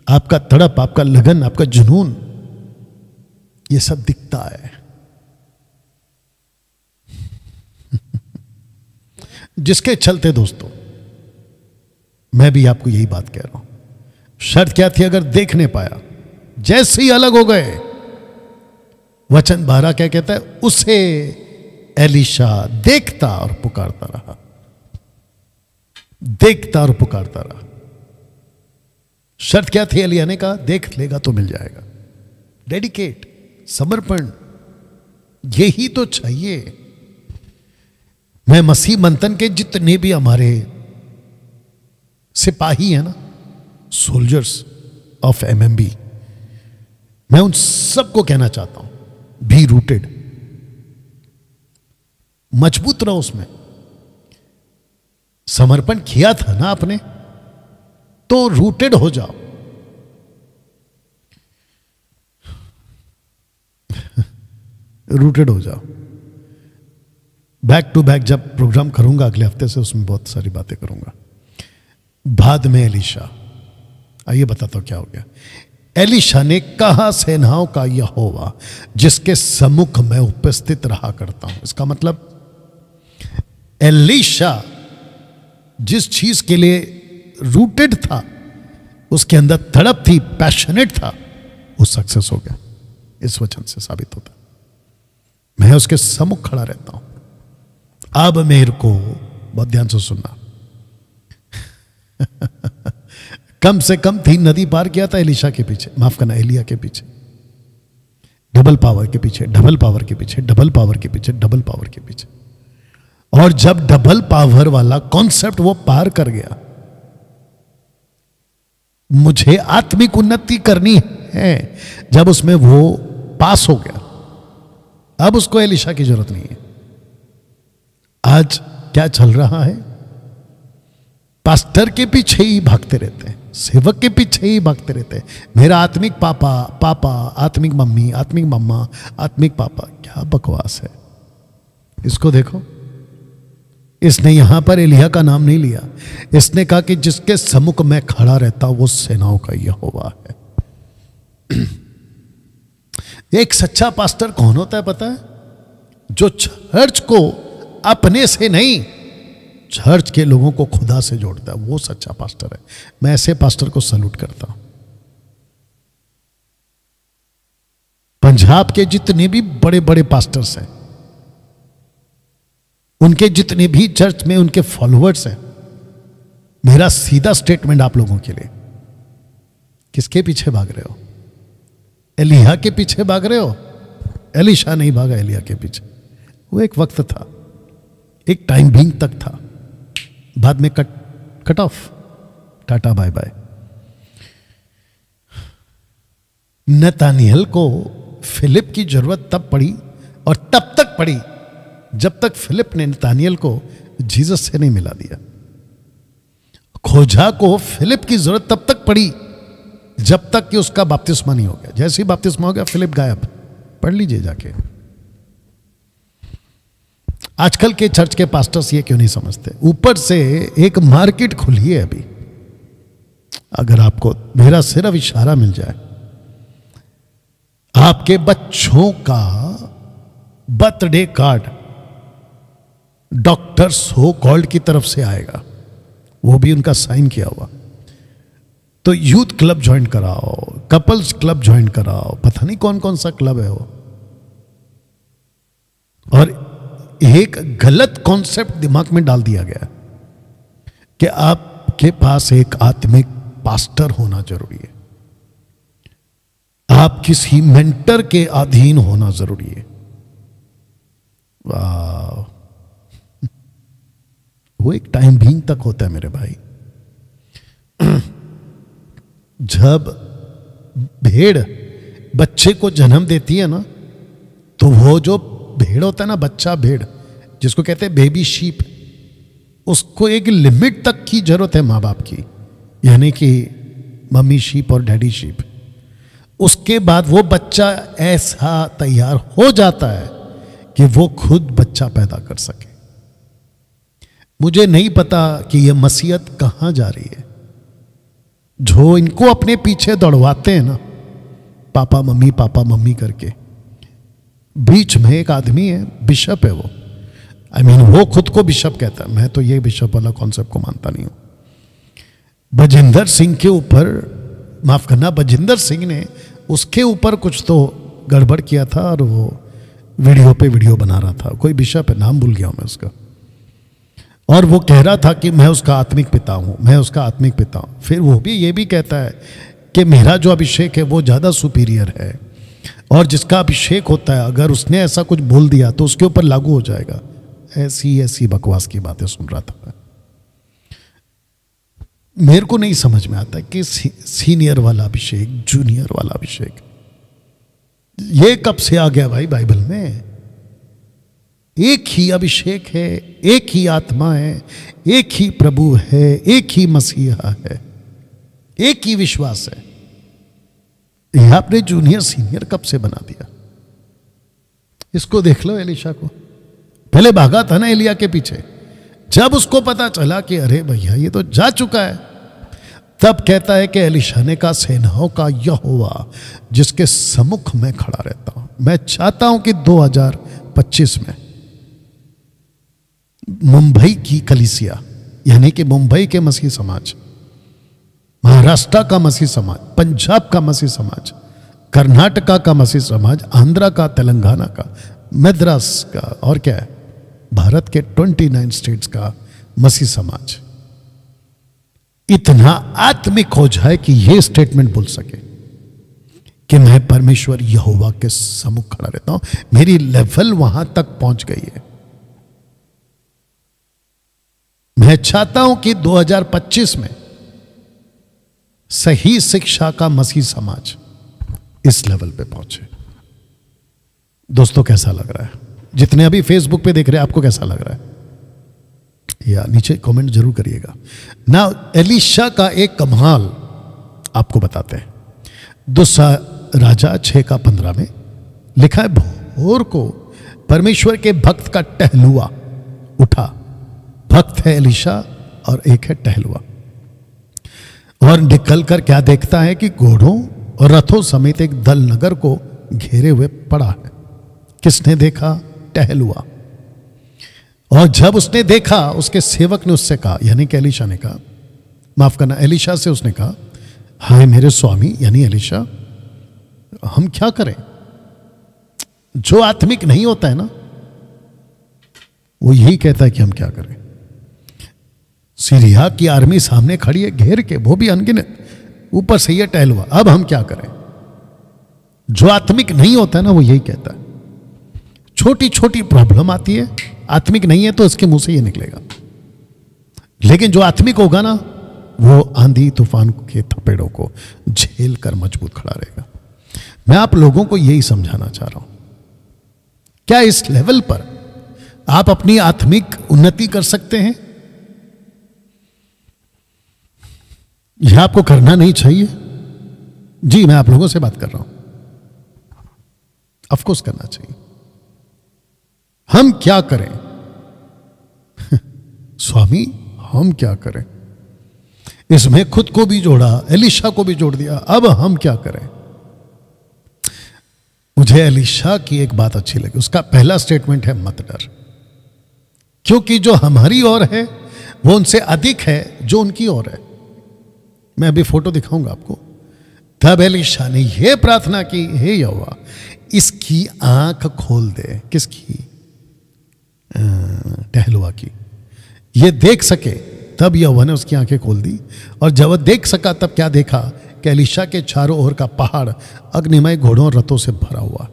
आपका तड़प, आपका लगन, आपका जुनून, ये सब दिखता है। जिसके चलते दोस्तों मैं भी आपको यही बात कह रहा हूं। शर्त क्या थी? अगर देखने पाया, जैसे ही अलग हो गए, वचन 12 क्या कहता है? उसे एलीशा देखता और पुकारता रहा, देखता और पुकारता रहा। शर्त क्या थी? एलिया ने कहा देख लेगा तो मिल जाएगा। डेडिकेट, समर्पण, यही तो चाहिए। मैं मसीह मंथन के जितने भी हमारे सिपाही हैं ना, सोल्जर्स ऑफ एमएमबी, मैं उन सबको कहना चाहता हूं, बी रूटेड। मजबूत रहो उसमें। समर्पण किया था ना आपने, तो रूटेड हो जाओ। रूटेड हो जाओ। बैक टू बैक जब प्रोग्राम करूंगा अगले हफ्ते से, उसमें बहुत सारी बातें करूंगा। बाद में एलीशा, आइए बताता हूं क्या हो गया। एलीशा ने कहा, सेनाओं का यहोवा जिसके सम्मुख मैं उपस्थित रहा करता हूं। इसका मतलब एलीशा जिस चीज के लिए रूटेड था, उसके अंदर तड़प थी, पैशनेट था, वो सक्सेस हो गया। इस वचन से साबित होता है। मैं उसके सम्मुख खड़ा रहता हूं। अब मेरे को बहुत ध्यान से सुनना। कम से कम 3 नदी पार किया था एलीशा के पीछे, माफ करना, एलिया के पीछे। डबल पावर के पीछे, डबल पावर के पीछे, डबल पावर के पीछे, डबल पावर के पीछे। और जब डबल पावर वाला कॉन्सेप्ट वो पार कर गया, मुझे आत्मिक उन्नति करनी है, जब उसमें वो पास हो गया, अब उसको एलीशा की जरूरत नहीं है। आज क्या चल रहा है? पास्टर के पीछे ही भागते रहते हैं, सेवक के पीछे ही भागते रहते हैं। मेरा आत्मिक पापा, पापा, आत्मिक मम्मी, आत्मिक मम्मा, आत्मिक पापा। क्या बकवास है। इसको देखो, इसने यहां पर एलिया का नाम नहीं लिया। इसने कहा कि जिसके सम्मुख मैं खड़ा रहता हूं वो सेनाओं का यहोवा है। एक सच्चा पास्टर कौन होता है पता है? जो चर्च को अपने से नहीं, चर्च के लोगों को खुदा से जोड़ता है, वो सच्चा पास्टर है। मैं ऐसे पास्टर को सैल्यूट करता हूं। पंजाब के जितने भी बड़े बड़े पास्टर्स हैं, उनके जितने भी चर्च में उनके फॉलोअर्स हैं, मेरा सीधा स्टेटमेंट आप लोगों के लिए, किसके पीछे भाग रहे हो? एलिया के पीछे भाग रहे हो? एलीशा नहीं भागा एलिया के पीछे। वो एक वक्त था, एक टाइम बीइंग तक था, बाद में cut off, tata bye bye. नतानियल को फिलिप की जरूरत तब पड़ी और तब तक पड़ी जब तक फिलिप ने नतानियल को जीसस से नहीं मिला दिया। खोजा को फिलिप की जरूरत तब तक पड़ी जब तक कि उसका बपतिस्मा नहीं हो गया। जैसे ही बपतिस्मा हो गया फिलिप गायब। पढ़ लीजिए जाके। आजकल के चर्च के पास्टर्स ये क्यों नहीं समझते? ऊपर से एक मार्केट खुली है अभी। अगर आपको मेरा सिर्फ इशारा मिल जाए, आपके बच्चों का birthday card doctor so called की तरफ से आएगा, वो भी उनका साइन किया हुआ, तो यूथ क्लब ज्वाइन कराओ, कपल्स क्लब ज्वाइन कराओ, पता नहीं कौन कौन सा क्लब है वो। और एक गलत कॉन्सेप्ट दिमाग में डाल दिया गया कि आपके पास एक आत्मिक पास्टर होना जरूरी है, आप किसी मेंटर के अधीन होना जरूरी है। वाह, वो एक टाइम बीइंग तक होता है मेरे भाई। जब भेड़ बच्चे को जन्म देती है ना, तो वो जो भेड़ होता है ना, बच्चा भेड़ जिसको कहते हैं बेबी शीप, उसको एक लिमिट तक की जरूरत है माँ बाप की, यानी कि मम्मी शीप और डैडी शीप। उसके बाद वो बच्चा ऐसा तैयार हो जाता है कि वो खुद बच्चा पैदा कर सके। मुझे नहीं पता कि ये मसीहत कहां जा रही है। जो इनको अपने पीछे दौड़वाते हैं ना, पापा मम्मी करके, बीच में एक आदमी है, बिशप है वो। वो खुद को बिशप कहता है। मैं तो ये बिशप वाला कॉन्सेप्ट को मानता नहीं हूं। बजिंदर सिंह के ऊपर, माफ करना, बजिंदर सिंह ने उसके ऊपर कुछ तो गड़बड़ किया था और वो वीडियो पे वीडियो बना रहा था। कोई बिशप है, नाम भूल गया हूं मैं उसका, और वो कह रहा था कि मैं उसका आत्मिक पिता हूं, मैं उसका आत्मिक पिता हूं। फिर वो भी ये भी कहता है कि मेरा जो अभिषेक है वो ज़्यादा सुपीरियर है, और जिसका अभिषेक होता है अगर उसने ऐसा कुछ बोल दिया तो उसके ऊपर लागू हो जाएगा। ऐसी बकवास की बातें सुन रहा था। मेरे को नहीं समझ में आता कि सीनियर वाला अभिषेक, जूनियर वाला अभिषेक, ये कब से आ गया भाई बाइबल में? एक ही अभिषेक है, एक ही आत्मा है, एक ही प्रभु है, एक ही मसीहा है, एक ही विश्वास है। यह आपने जूनियर सीनियर कब से बना दिया? इसको देख लो, एलीशा को। पहले भागा था ना एलिया के पीछे, जब उसको पता चला कि अरे भैया ये तो जा चुका है, तब कहता है कि एलीशा ने कहा, सेनाओं का यहोवा जिसके सम्मुख में खड़ा रहता हूं, मैं चाहता हूं कि 2025 में मुंबई की कलीसिया, यानी कि मुंबई के मसीह समाज, महाराष्ट्र का मसीह समाज, पंजाब का मसीह समाज, कर्नाटका का मसीह समाज, आंध्रा का, तेलंगाना का, मद्रास का, और क्या है, भारत के 29 स्टेट्स का मसीह समाज इतना आत्मिक हो जाए कि यह स्टेटमेंट बोल सके कि मैं परमेश्वर यहोवा के सम्मुख खड़ा रहता हूं। मेरी लेवल वहां तक पहुंच गई है। मैं चाहता हूं कि 2025 में सही शिक्षा का मसीह समाज इस लेवल पे पहुंचे। दोस्तों कैसा लग रहा है? जितने अभी फेसबुक पे देख रहे हैं, आपको कैसा लग रहा है? या नीचे कमेंट जरूर करिएगा ना। एलीशा का एक कमाल आपको बताते हैं। दूसरा राजा 6:15 में लिखा है, भोर को परमेश्वर के भक्त का टहलुआ उठा। भक्त है एलीशा और एक है टहलुआ, और निकल कर क्या देखता है कि घोड़ों और रथों समेत एक दल नगर को घेरे हुए पड़ा है। किसने देखा? टहलुआ। और जब उसने देखा, उसके सेवक ने उससे कहा, यानी कि एलीशा ने कहा, माफ करना, एलीशा से उसने कहा, हाय मेरे स्वामी यानी एलीशा, हम क्या करें? जो आत्मिक नहीं होता है ना, वो यही कहता है कि हम क्या करें। सीरिया की आर्मी सामने खड़ी है घेर के, वो भी अनगिनत, ऊपर से ये टहलुआ, अब हम क्या करें? जो आत्मिक नहीं होता है ना, वो यही कहता है। छोटी छोटी प्रॉब्लम आती है, आत्मिक नहीं है तो इसके मुंह से ये निकलेगा। लेकिन जो आत्मिक होगा ना, वो आंधी तूफान के थपेड़ों को झेल कर मजबूत खड़ा रहेगा। मैं आप लोगों को यही समझाना चाह रहा हूं। क्या इस लेवल पर आप अपनी आत्मिक उन्नति कर सकते हैं? यह आपको करना नहीं चाहिए। जी, मैं आप लोगों से बात कर रहा हूं। ऑफकोर्स करना चाहिए। हम क्या करें? स्वामी, हम क्या करें? इसमें खुद को भी जोड़ा, एलिशा को भी जोड़ दिया। अब हम क्या करें? मुझे एलिशा की एक बात अच्छी लगी। उसका पहला स्टेटमेंट है, मत डर, क्योंकि जो हमारी ओर है वो उनसे अधिक है जो उनकी ओर है। मैं अभी फोटो दिखाऊंगा आपको। तब एलिशा ने यह प्रार्थना की, हे यहोवा, इसकी आंख खोल दे। किसकी? टहलुआ की। ये देख सके। तब यहोवा ने उसकी आंखें खोल दी, और जब वह देख सका तब क्या देखा कि एलिशा के चारों ओर का पहाड़ अग्निमय घोड़ों और रथों से भरा हुआ।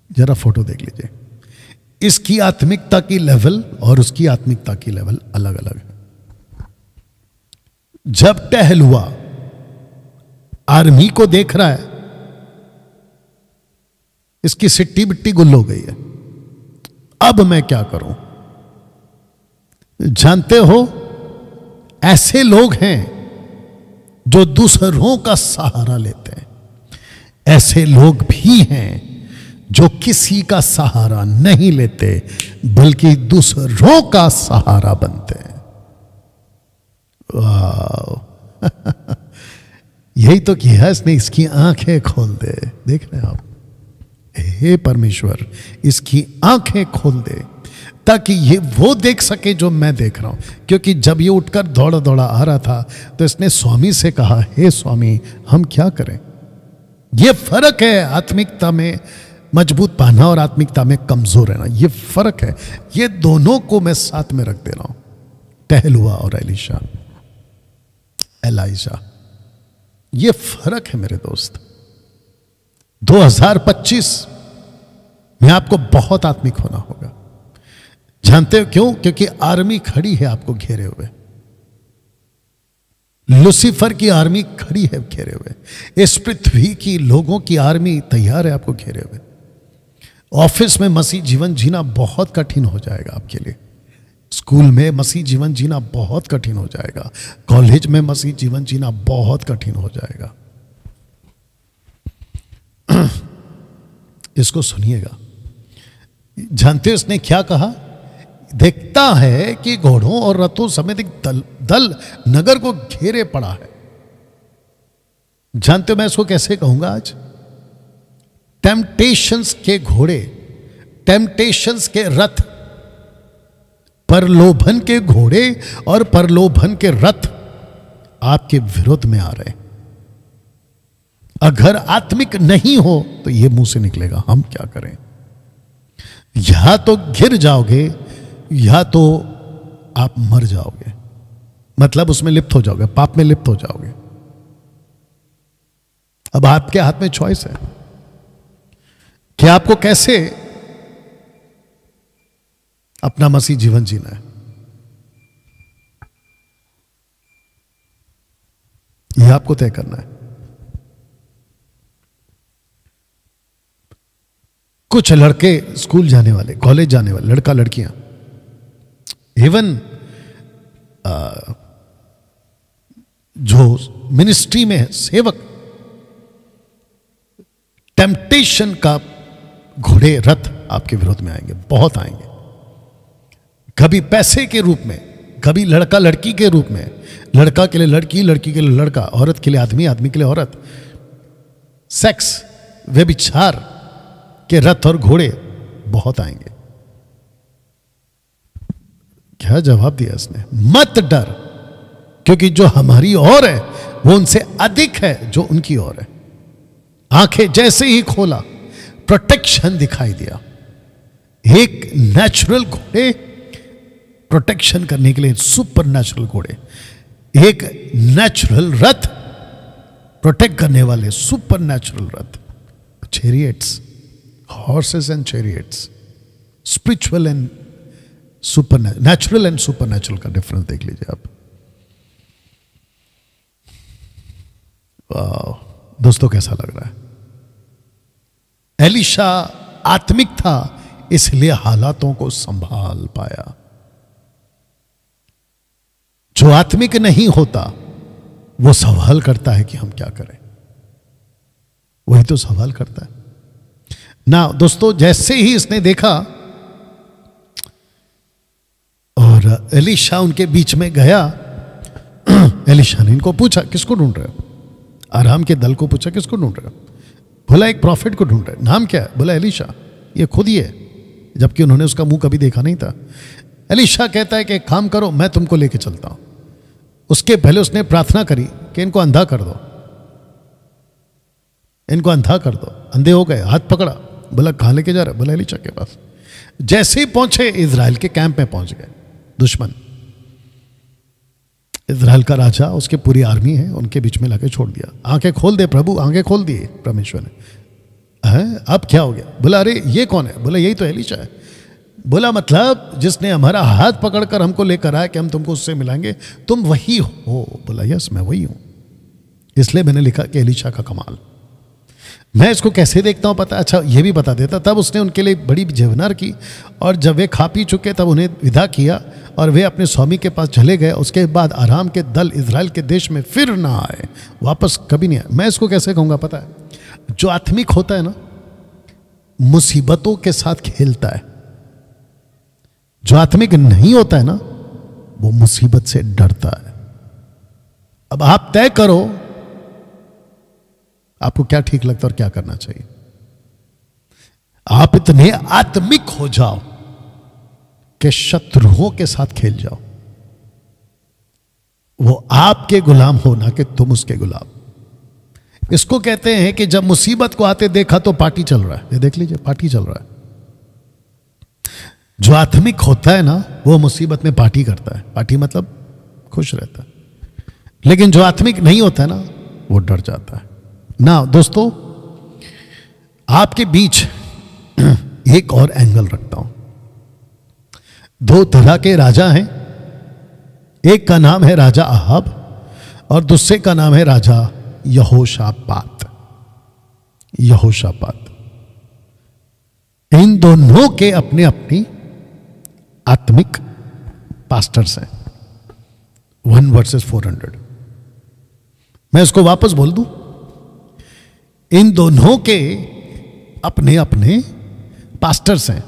जरा फोटो देख लीजिए। इसकी आत्मिकता की लेवल और उसकी आत्मिकता की लेवल अलग अलग है। जब टहलुआ आर्मी को देख रहा है, इसकी सिट्टी बिट्टी गुल हो गई है। अब मैं क्या करूं? जानते हो, ऐसे लोग हैं जो दूसरों का सहारा लेते हैं। ऐसे लोग भी हैं जो किसी का सहारा नहीं लेते, बल्कि दूसरों का सहारा बनते हैं। वाह! यही तो किया इसने। इसकी आंखें खोल दे। देख रहे हैं आप? हे परमेश्वर, इसकी आंखें खोल दे ताकि ये वो देख सके जो मैं देख रहा हूं। क्योंकि जब ये उठकर दौड़ा दौड़ा आ रहा था तो इसने स्वामी से कहा, हे स्वामी, हम क्या करें? ये फर्क है आत्मिकता में मजबूत पाना और आत्मिकता में कमजोर रहना। ये फर्क है। ये दोनों को मैं साथ में रख दे रहा हूं, टहलुआ और एलिशा, एलाइजा। ये फर्क है मेरे दोस्त। 2025 में आपको बहुत आत्मिक होना होगा। जानते हो क्यों? क्योंकि आर्मी खड़ी है आपको घेरे हुए। लूसीफर की आर्मी खड़ी है घेरे हुए। इस पृथ्वी की लोगों की आर्मी तैयार है आपको घेरे हुए। ऑफिस में मसीह जीवन जीना बहुत कठिन हो जाएगा आपके लिए। स्कूल में मसीह जीवन जीना बहुत कठिन हो जाएगा। कॉलेज में मसीह जीवन जीना बहुत कठिन हो जाएगा। इसको सुनिएगा। जानते हो इसने क्या कहा? देखता है कि घोड़ों और रथों समेत एक दल नगर को घेरे पड़ा है। जानते हो मैं इसको कैसे कहूंगा आज? टेम्पटेशंस के घोड़े, टेम्पटेशंस के रथ, परलोभन के घोड़े और परलोभन के रथ आपके विरोध में आ रहे हैं। अगर आत्मिक नहीं हो तो यह मुंह से निकलेगा, हम क्या करें? या तो गिर जाओगे या तो आप मर जाओगे। मतलब उसमें लिप्त हो जाओगे, पाप में लिप्त हो जाओगे। अब आपके हाथ में चॉइस है कि आपको कैसे अपना मसीह जीवन जीना है। यह आपको तय करना है। कुछ लड़के स्कूल जाने वाले, कॉलेज जाने वाले, लड़का लड़कियां, इवन जो मिनिस्ट्री में है, सेवक, टेम्पटेशन का घोड़े रथ आपके विरोध में आएंगे, बहुत आएंगे। कभी पैसे के रूप में, कभी लड़का लड़की के रूप में, लड़का के लिए लड़की, लड़की के लिए लड़का, औरत के लिए आदमी, आदमी के लिए औरत। सेक्स, व्यभिचार के रथ और घोड़े बहुत आएंगे। क्या जवाब दिया इसने? मत डर, क्योंकि जो हमारी ओर है वो उनसे अधिक है जो उनकी ओर है। आंखें जैसे ही खोला, प्रोटेक्शन दिखाई दिया। एक नेचुरल घोड़े प्रोटेक्शन करने के लिए, सुपर नेचुरल घोड़े, एक नेचुरल रथ प्रोटेक्ट करने वाले super natural Rath, chariots, horses and chariots. Spiritual and super natural and super natural का डिफरेंस देख लीजिए आप। वाह दोस्तों, कैसा लग रहा है? एलीशा आत्मिक था, इसलिए हालातों को संभाल पाया। जो आत्मिक नहीं होता वो सवाल करता है कि हम क्या करें। वही तो सवाल करता है ना दोस्तों। जैसे ही इसने देखा और एलीशा उनके बीच में गया, एलीशा ने इनको पूछा किसको ढूंढ रहे हो? आराम के दल को पूछा किसको ढूंढ रहे हो? बोला एक प्रॉफिट को ढूंढ रहे। नाम क्या है? बोला एलीशा। ये खुद ही है, जबकि उन्होंने उसका मुंह कभी देखा नहीं था। एलीशा कहता है कि एक काम करो, मैं तुमको लेके चलता हूं। उसके पहले उसने प्रार्थना करी कि इनको अंधा कर दो, इनको अंधा कर दो। अंधे हो गए, हाथ पकड़ा। बोला कहां लेके जा रहा? बोला एलीशा के पास। जैसे ही पहुंचे इजराइल के कैंप में पहुंच गए। दुश्मन इजराइल का राजा, उसके पूरी आर्मी है, उनके बीच में लाके छोड़ दिया। आंखें खोल दे प्रभु, आंखें खोल दिए परमेश्वर ने। अब क्या हो गया? बोला अरे ये कौन है? बोला यही तो एलीशा है। बोला मतलब जिसने हमारा हाथ पकड़कर हमको लेकर आया कि हम तुमको उससे मिलाएंगे, तुम वही हो? बोला यस मैं वही हूं। इसलिए मैंने लिखा कि एलीशा का कमाल। मैं इसको कैसे देखता हूं पता? अच्छा ये भी बता देता। तब उसने उनके लिए बड़ी जेवनार की, और जब वे खा पी चुके तब उन्हें विदा किया और वे अपने स्वामी के पास चले गए। उसके बाद आराम के दल इजराइल के देश में फिर ना आए, वापस कभी नहीं आए। मैं इसको कैसे कहूंगा पता है? जो आत्मिक होता है ना, मुसीबतों के साथ खेलता है। जो आत्मिक नहीं होता है ना, वो मुसीबत से डरता है। अब आप तय करो आपको क्या ठीक लगता है और क्या करना चाहिए। आप इतने आत्मिक हो जाओ कि शत्रुओं के साथ खेल जाओ। वो आपके गुलाम हो ना कि तुम उसके गुलाम। इसको कहते हैं कि जब मुसीबत को आते देखा तो पार्टी चल रहा है। ये देख लीजिए, पार्टी चल रहा है। जो आत्मिक होता है ना, वो मुसीबत में पार्टी करता है। पार्टी मतलब खुश रहता है। लेकिन जो आत्मिक नहीं होता है ना, वो डर जाता है ना। दोस्तों आपके बीच एक और एंगल रखता हूं। दो तरह के राजा हैं। एक का नाम है राजा अहाब और दूसरे का नाम है राजा यहोशापात। यहोशापात। इन दोनों के अपने अपनी आत्मिक पास्टर्स हैं। 1 वर्सेस 400। मैं इसको वापस बोल दूं, इन दोनों के अपने अपने पास्टर्स हैं।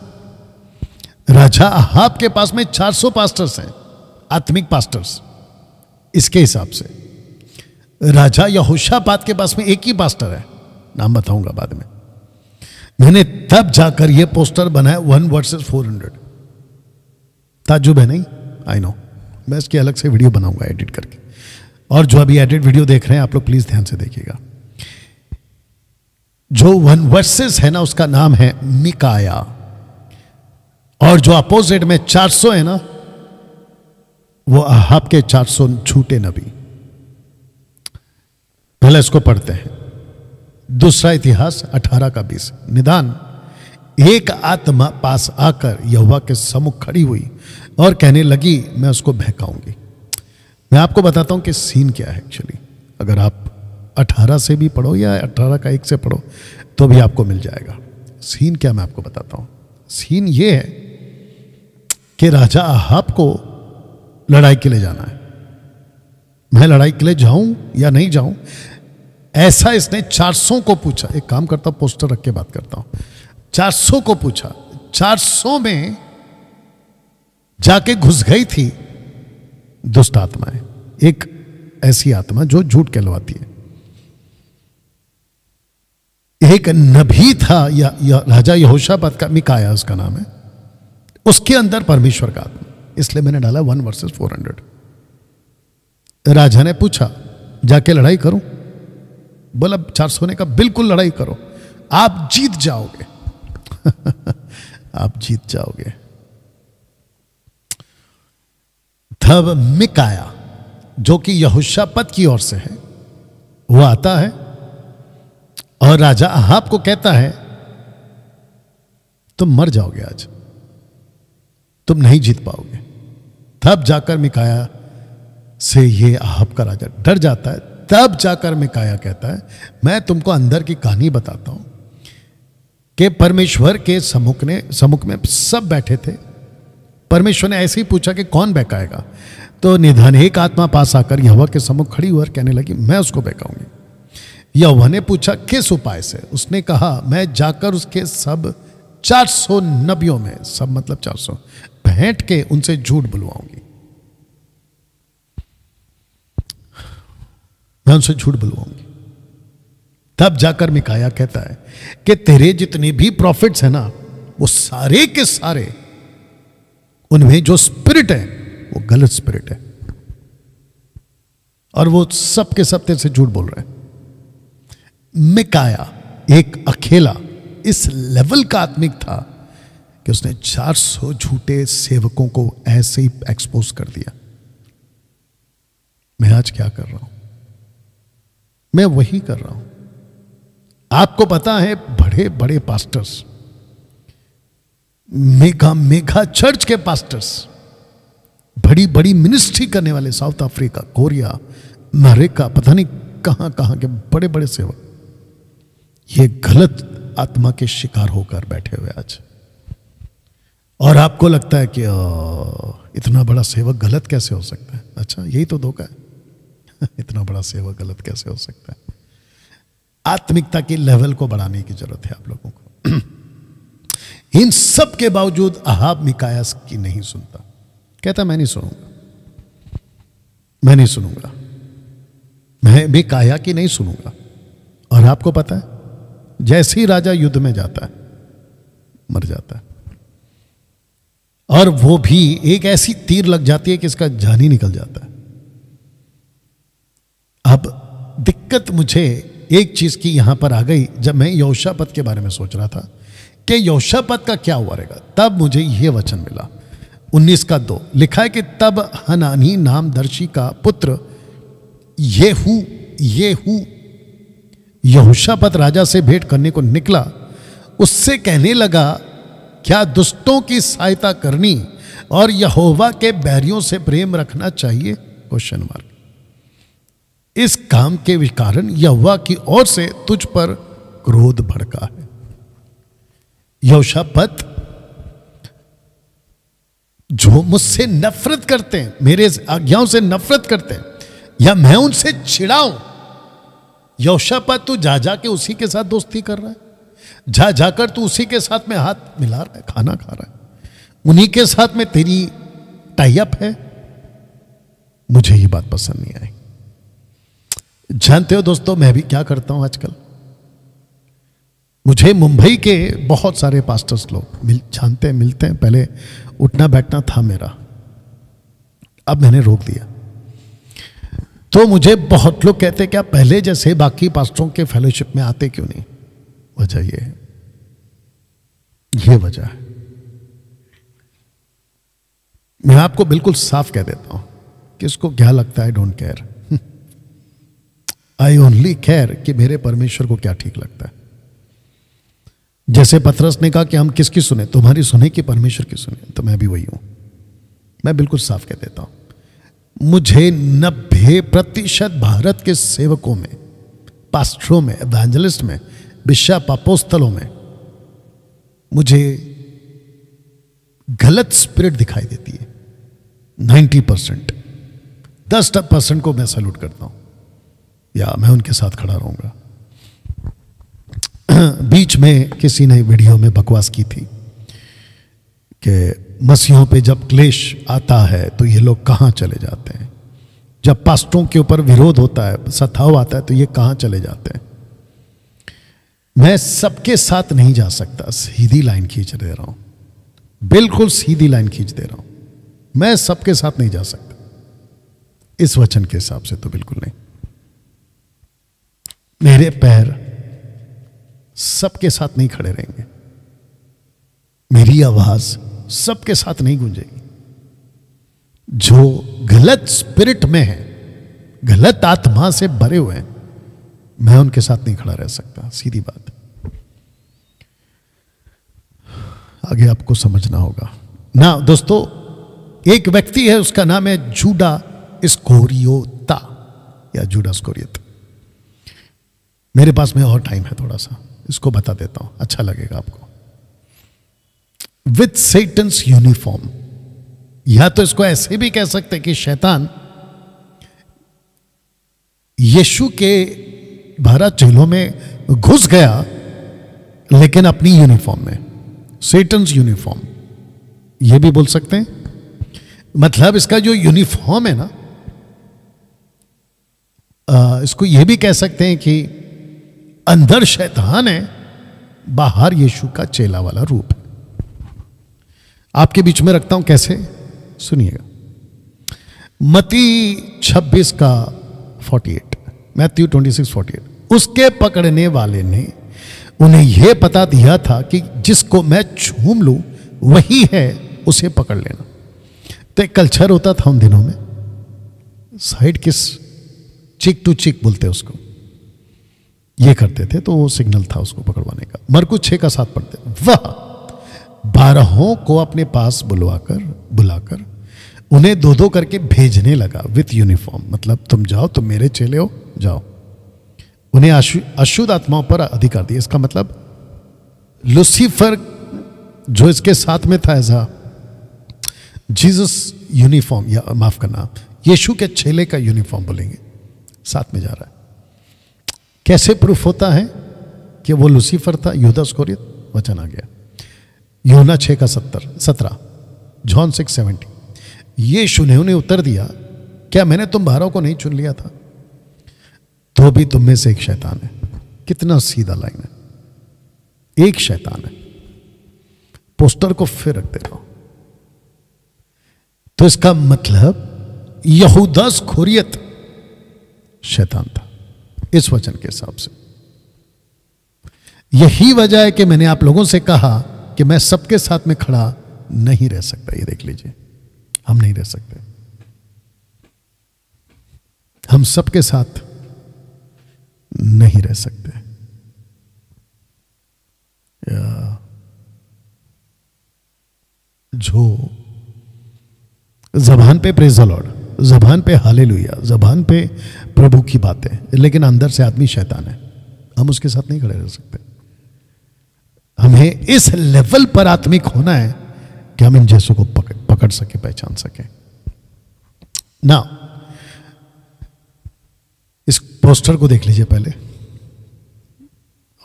राजा अहाब के पास में 400 पास्टर्स हैं, आत्मिक पास्टर्स इसके हिसाब से। राजा यहोशापात के पास में एक ही पास्टर है, नाम बताऊंगा बाद में। मैंने तब जाकर यह पोस्टर बनाया 1 वर्सेस 400। ताज्जुब है नहीं? I know. मैं इसकी अलग से वीडियो बनाऊंगा एडिट करके। और जो अभी एडिट वीडियो देख रहे हैं आप लोग प्लीज ध्यान से देखिएगा। जो 1 वर्सेस है ना, उसका नाम है मिकाया। और जो अपोजिट में 400 है ना, वो अहाब के 400 झूठे नबी। पहले इसको पढ़ते हैं। दूसरा इतिहास 18 का 20। निदान एक आत्मा पास आकर यहोवा के सम्मुख खड़ी हुई और कहने लगी मैं उसको बहकाऊंगी। मैं आपको बताता हूं कि सीन क्या है एक्चुअली। अगर आप 18 से भी पढ़ो या 18 का 1 से पढ़ो तो भी आपको मिल जाएगा। सीन क्या मैं आपको बताता हूं। सीन ये है कि राजा अहाब को लड़ाई के लिए जाना है। मैं लड़ाई के लिए जाऊं या नहीं जाऊं, ऐसा इसने 400 को पूछा। एक काम करता हूं, पोस्टर रख के बात करता हूं। 400 को पूछा। 400 में जाके घुस गई थी दुष्ट आत्माएं। एक ऐसी आत्मा जो झूठ कहलवाती है। एक नबी था या राजा यहोशापात का, मिकाया उसका नाम है, उसके अंदर परमेश्वर का आत्मा। इसलिए मैंने डाला 1 वर्सेस 400। राजा ने पूछा जाके लड़ाई करूं? बोला 400 ने कहा बिल्कुल लड़ाई करो, आप जीत जाओगे। आप जीत जाओगे। तब मिकाया जो कि यहोशापात की ओर से है, वो आता है और राजा अहाब को कहता है तुम मर जाओगे आज, तुम नहीं जीत पाओगे। तब जाकर मिकाया से ये अहाब का राजा डर जाता है। तब जाकर मिकाया कहता है मैं तुमको अंदर की कहानी बताता हूं। कि परमेश्वर के सम्मुख में सब बैठे थे। परमेश्वर ने ऐसे ही पूछा कि कौन बहकाएगा, तो निधान एक आत्मा पास आकर यहोवा के सम्मुख खड़ी हुई और कहने लगी, मैं उसको बहकाऊंगी। यहोवा ने पूछा, किस उपाय से? उसने कहा, मैं जाकर उसके सब 400 नबियों में, सब मतलब 400, भेंट के उनसे झूठ बुलवाऊंगी। मैं उनसे झूठ बुलवाऊंगी। तब जाकर मिकाया कहता है कि तेरे जितने भी प्रॉफिट्स हैं ना, वो सारे के सारे, उनमें जो स्पिरिट है वो गलत स्पिरिट है, और वो सब के सब तेरे से झूठ बोल रहे हैं। मिकाया एक अकेला इस लेवल का आत्मिक था कि उसने 400 झूठे सेवकों को ऐसे ही एक्सपोज कर दिया। मैं आज क्या कर रहा हूं? मैं वही कर रहा हूं। आपको पता है, बड़े बड़े पास्टर्स, मेगा चर्च के पास्टर्स, बड़ी बड़ी मिनिस्ट्री करने वाले, साउथ अफ्रीका, कोरिया, अमेरिका, पता नहीं कहां कहां के बड़े बड़े सेवक, ये गलत आत्मा के शिकार होकर बैठे हुए आज। और आपको लगता है कि इतना बड़ा सेवक गलत कैसे हो सकता है? अच्छा, यही तो धोखा है। इतना बड़ा सेवक गलत कैसे हो सकता है? आत्मिकता की लेवल को बढ़ाने की जरूरत है आप लोगों को। इन सब के बावजूद अहाब मिकाया की नहीं सुनता। कहता, मैं नहीं सुनूंगा, मैं नहीं सुनूंगा, मैं मिकाया की नहीं सुनूंगा। और आपको पता है, जैसे ही राजा युद्ध में जाता है, मर जाता है। और वो भी एक ऐसी तीर लग जाती है कि इसका जान ही निकल जाता है। अब दिक्कत मुझे एक चीज की यहां पर आ गई, जब मैं यहोशापात के बारे में सोच रहा था कि यहोशापात का क्या हुआ रहेगा, तब मुझे यह वचन मिला 19:2 लिखा है कि तब हनानी नामदर्शी का पुत्र येहू यहोशापात राजा से भेंट करने को निकला। उससे कहने लगा, क्या दुष्टों की सहायता करनी और यहोवा के बैरियों से प्रेम रखना चाहिए? Question mark. इस काम के कारण यहोवा की ओर से तुझ पर क्रोध भड़का है। यहोशापात जो मुझसे नफरत करते हैं, मेरे आज्ञाओं से नफरत करते हैं, या मैं उनसे चिढ़ाऊं, यहोशापात तू जा जाके उसी के साथ दोस्ती कर रहा है, जा जाकर तू उसी के साथ में हाथ मिला रहा है, खाना खा रहा है, उन्हीं के साथ में तेरी टाई अप है। मुझे ये बात पसंद नहीं आई। जानते हो दोस्तों, मैं भी क्या करता हूं आजकल? मुझे मुंबई के बहुत सारे पास्टर्स लोग जानते हैं, मिलते हैं। पहले उठना बैठना था मेरा, अब मैंने रोक दिया। तो मुझे बहुत लोग कहते हैं क्या पहले जैसे बाकी पास्टरों के फेलोशिप में आते क्यों नहीं? वजह ये वजह है। मैं आपको बिल्कुल साफ कह देता हूं, किसको क्या लगता है, don't care. I only care कि मेरे परमेश्वर को क्या ठीक लगता है। जैसे पतरस ने कहा कि हम किसकी सुने, तुम्हारी सुने कि परमेश्वर की सुने, तो मैं भी वही हूं। मैं बिल्कुल साफ कह देता हूं, मुझे 90% भारत के सेवकों में, पास्टरों में, एवेंजलिस्ट में, बिशप अपोस्तलों में मुझे गलत स्पिरिट दिखाई देती है। 90%, 10% को मैं सैल्यूट करता हूं, या मैं उनके साथ खड़ा रहूंगा। बीच में किसी ने वीडियो में बकवास की थी कि मसीहों पे जब क्लेश आता है तो ये लोग कहां चले जाते हैं, जब पास्टरों के ऊपर विरोध होता है, सताव आता है, तो ये कहां चले जाते हैं। मैं सबके साथ नहीं जा सकता, सीधी लाइन खींच दे रहा हूं, बिल्कुल सीधी लाइन खींच दे रहा हूं। मैं सबके साथ नहीं जा सकता, इस वचन के हिसाब से तो बिल्कुल नहीं। मेरे पैर सबके साथ नहीं खड़े रहेंगे, मेरी आवाज सबके साथ नहीं गूंजेगी। जो गलत स्पिरिट में है, गलत आत्मा से भरे हुए हैं, मैं उनके साथ नहीं खड़ा रह सकता, सीधी बात। आगे आपको समझना होगा ना दोस्तों। एक व्यक्ति है, उसका नाम है जूडा इस्करियोता या जूडा इस्करियोत। मेरे पास में और टाइम है थोड़ा सा, इसको बता देता हूं, अच्छा लगेगा आपको। विथ सेटन्स यूनिफॉर्म, या तो इसको ऐसे भी कह सकते हैं कि शैतान यीशु के 12 चेलों में घुस गया, लेकिन अपनी यूनिफॉर्म में, सेटन्स यूनिफॉर्म, यह भी बोल सकते हैं। मतलब इसका जो यूनिफॉर्म है ना, इसको यह भी कह सकते हैं कि अंदर शैतान है, बाहर यीशु का चेला वाला रूप है। आपके बीच में रखता हूं कैसे, सुनिएगा। मत्ती 26 का 48, मैथ्यू 26:48, उसके पकड़ने वाले ने उन्हें यह पता दिया था कि जिसको मैं छूम लूं वही है, उसे पकड़ लेना। तो एक कल्चर होता था उन दिनों में, साइड किस, चिक टू चिक बोलते उसको, ये करते थे, तो वो सिग्नल था उसको पकड़वाने का। मरकुस 6:7 पढ़ते, वह 12 को अपने पास बुलाकर उन्हें 2-2 करके भेजने लगा विथ यूनिफॉर्म। मतलब तुम जाओ, तुम मेरे चेले हो, जाओ। उन्हें अशुद्ध आत्माओं पर अधिकार दिया। इसका मतलब लूसीफर जो इसके साथ में था, ऐसा जीसस यूनिफॉर्म, या माफ करना, यीशु के चेले का यूनिफॉर्म बोलेंगे, साथ में जा रहा है। कैसे प्रूफ होता है कि वो लूसीफर था? यहूदा इस्करियोत, वचन आ गया यूहन्ना 6:17, जॉन 6:70। यीशु ने उन्हें उत्तर दिया, क्या मैंने तुम 12 को नहीं चुन लिया था? तो भी तुम में से एक शैतान है। कितना सीधा लाइन है, एक शैतान है। पोस्टर को फिर रख दे रहा हूं। तो इसका मतलब यहूदा इस्करियोत शैतान था इस वचन के हिसाब से। यही वजह है कि मैंने आप लोगों से कहा कि मैं सबके साथ में खड़ा नहीं रह सकता। ये देख लीजिए, हम नहीं रह सकते, हम सबके साथ नहीं रह सकते। जो जबान पे प्रेज द लॉर्ड, जबान पे हालेलुया, जबान पे प्रभु की बातें, लेकिन अंदर से आदमी शैतान है, हम उसके साथ नहीं खड़े रह सकते। हमें इस लेवल पर आत्मिक होना है कि हम इन जैसों को पकड़ सके, पहचान सके ना। इस पोस्टर को देख लीजिए पहले,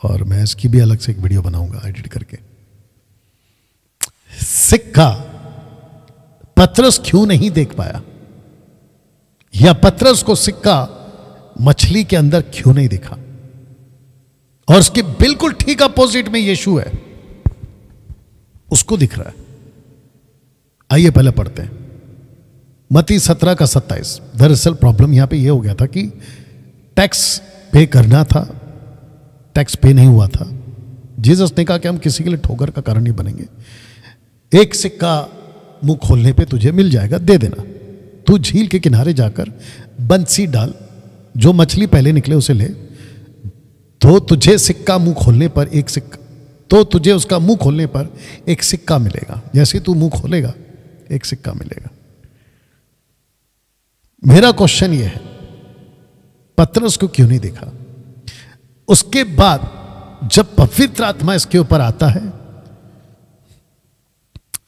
और मैं इसकी भी अलग से एक वीडियो बनाऊंगा एडिट करके। सिक्का पतरस क्यों नहीं देख पाया, या पतरस को सिक्का मछली के अंदर क्यों नहीं दिखा? और उसके बिल्कुल ठीक अपोजिट में यीशु है, उसको दिख रहा है। आइए पहले पढ़ते हैं मत्ती 17:27। दरअसल प्रॉब्लम यहां पे यह हो गया था कि टैक्स पे करना था, टैक्स पे नहीं हुआ था। जीसस ने कहा कि हम किसी के लिए ठोकर का कारण नहीं बनेंगे। एक सिक्का मुंह खोलने पे तुझे मिल जाएगा, दे देना। तू झील के किनारे जाकर बंसी डाल, जो मछली पहले निकले उसे ले, तो तुझे सिक्का मुंह खोलने पर एक सिक्का, तो तुझे उसका मुंह खोलने पर एक सिक्का मिलेगा। जैसे तू मुंह खोलेगा एक सिक्का मिलेगा। मेरा क्वेश्चन यह है, पतरस को क्यों नहीं देखा? उसके बाद जब पवित्र आत्मा इसके ऊपर आता है,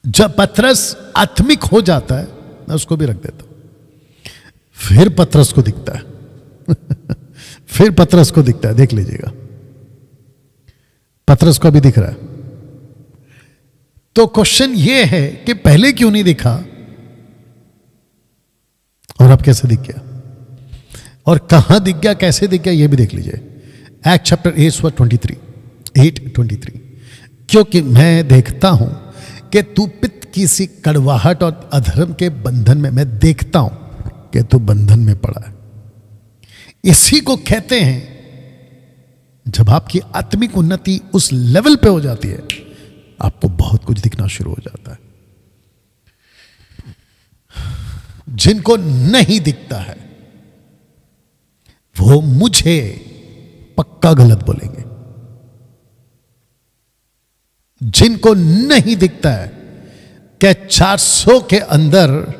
जब पतरस आत्मिक हो जाता है, मैं उसको भी रख देता हूं, फिर पतरस को दिखता है फिर पतरस को दिखता है, देख लीजिएगा, पतरस को भी दिख रहा है। तो क्वेश्चन ये है कि पहले क्यों नहीं दिखा और अब कैसे दिख गया, और कहां दिख गया, कैसे दिख गया, यह भी देख लीजिए। एक्ट चैप्टर 8:23, क्योंकि मैं देखता हूं कि तू पित्त की सी कड़वाहट और अधर्म के बंधन में, मैं देखता हूं कि तू बंधन में पड़ा है। इसी को कहते हैं जब आपकी आत्मिक उन्नति उस लेवल पे हो जाती है, आपको बहुत कुछ दिखना शुरू हो जाता है। जिनको नहीं दिखता है वो मुझे पक्का गलत बोलेंगे। जिनको नहीं दिखता है कि 400 के अंदर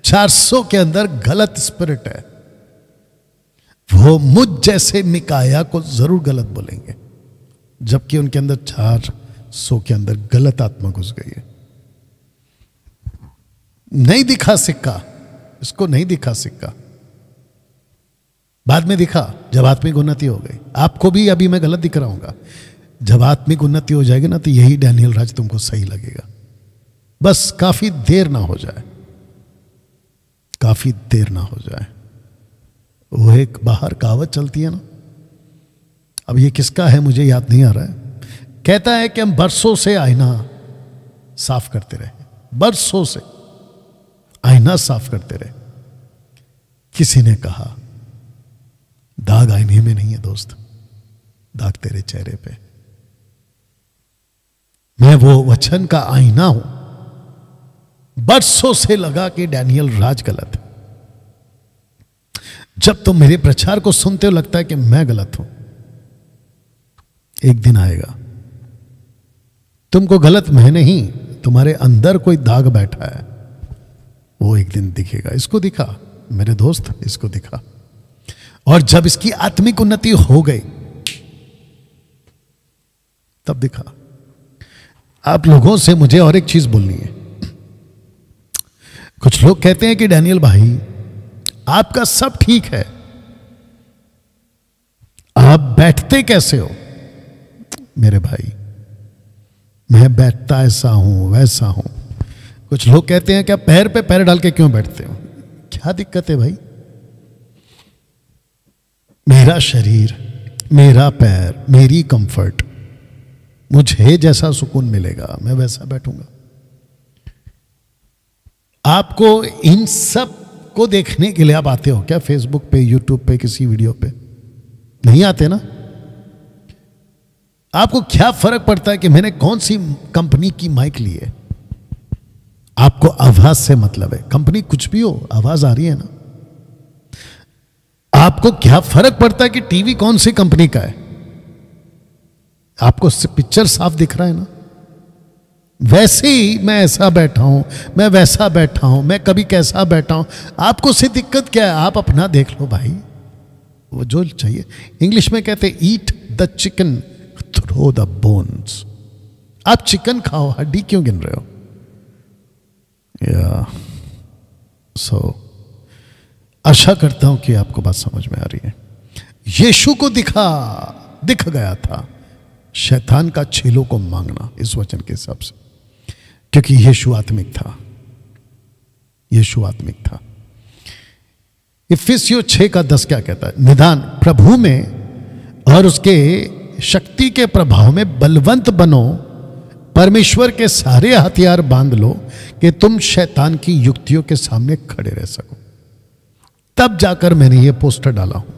400 के अंदर गलत स्पिरिट है, वो मुझ जैसे मिकाया को जरूर गलत बोलेंगे। जबकि उनके अंदर 400 के अंदर गलत आत्मा घुस गई है। नहीं दिखा सिक्का, इसको नहीं दिखा सिक्का, बाद में दिखा जब आत्मिक उन्नति हो गई। आपको भी अभी मैं गलत दिख रहा हूंगा, जब आत्मिक उन्नति हो जाएगी ना तो यही डैनियल राज तुमको सही लगेगा। बस काफी देर ना हो जाए, काफी देर ना हो जाए। वो एक बाहर कहावत चलती है ना, अब ये किसका है मुझे याद नहीं आ रहा है, कहता है कि हम बरसों से आईना साफ करते रहे, बरसों से आईना साफ करते रहे। किसी ने कहा दाग आईने में नहीं है दोस्त, दाग तेरे चेहरे पे। मैं वो वचन का आईना हूं, बरसों से लगा कि डैनियल राज गलत है। जब तुम मेरे प्रचार को सुनते हो लगता है कि मैं गलत हूं, एक दिन आएगा तुमको गलत मैं नहीं, तुम्हारे अंदर कोई दाग बैठा है, वो एक दिन दिखेगा। इसको दिखा मेरे दोस्त, इसको दिखा। और जब इसकी आत्मिक उन्नति हो गई तब दिखा। आप लोगों से मुझे और एक चीज बोलनी है। कुछ लोग कहते हैं कि डैनियल भाई आपका सब ठीक है, आप बैठते कैसे हो? मेरे भाई मैं बैठता ऐसा हूं वैसा हूं। कुछ लोग कहते हैं कि आप पैर पे पैर डाल के क्यों बैठते हो? क्या दिक्कत है भाई? मेरा शरीर, मेरा पैर, मेरी कंफर्ट, मुझे जैसा सुकून मिलेगा मैं वैसा बैठूंगा। आपको इन सब को देखने के लिए आप आते हो क्या फेसबुक पे, यूट्यूब पे, किसी वीडियो पे? नहीं आते ना। आपको क्या फर्क पड़ता है कि मैंने कौन सी कंपनी की माइक ली है? आपको आवाज से मतलब है, कंपनी कुछ भी हो, आवाज आ रही है ना। आपको क्या फर्क पड़ता है कि टीवी कौन सी कंपनी का है? आपको पिक्चर साफ दिख रहा है ना। वैसे ही मैं ऐसा बैठा हूं, मैं वैसा बैठा हूं, मैं कभी कैसा बैठा हूं। आपको से दिक्कत क्या है? आप अपना देख लो भाई, वो जो चाहिए। इंग्लिश में कहते eat the chicken throw the bones. आप चिकन खाओ, हड्डी क्यों गिन रहे हो? या आशा करता हूं कि आपको बात समझ में आ रही है। यीशु को दिख गया था शैतान का छेलों को मांगना, इस वचन के हिसाब से, क्योंकि यीशु आत्मिक था। यीशु आत्मिक था। इफिसियों 6:10 क्या कहता है? निदान प्रभु में और उसके शक्ति के प्रभाव में बलवंत बनो, परमेश्वर के सारे हथियार बांध लो कि तुम शैतान की युक्तियों के सामने खड़े रह सको। तब जाकर मैंने ये पोस्टर डाला हूं,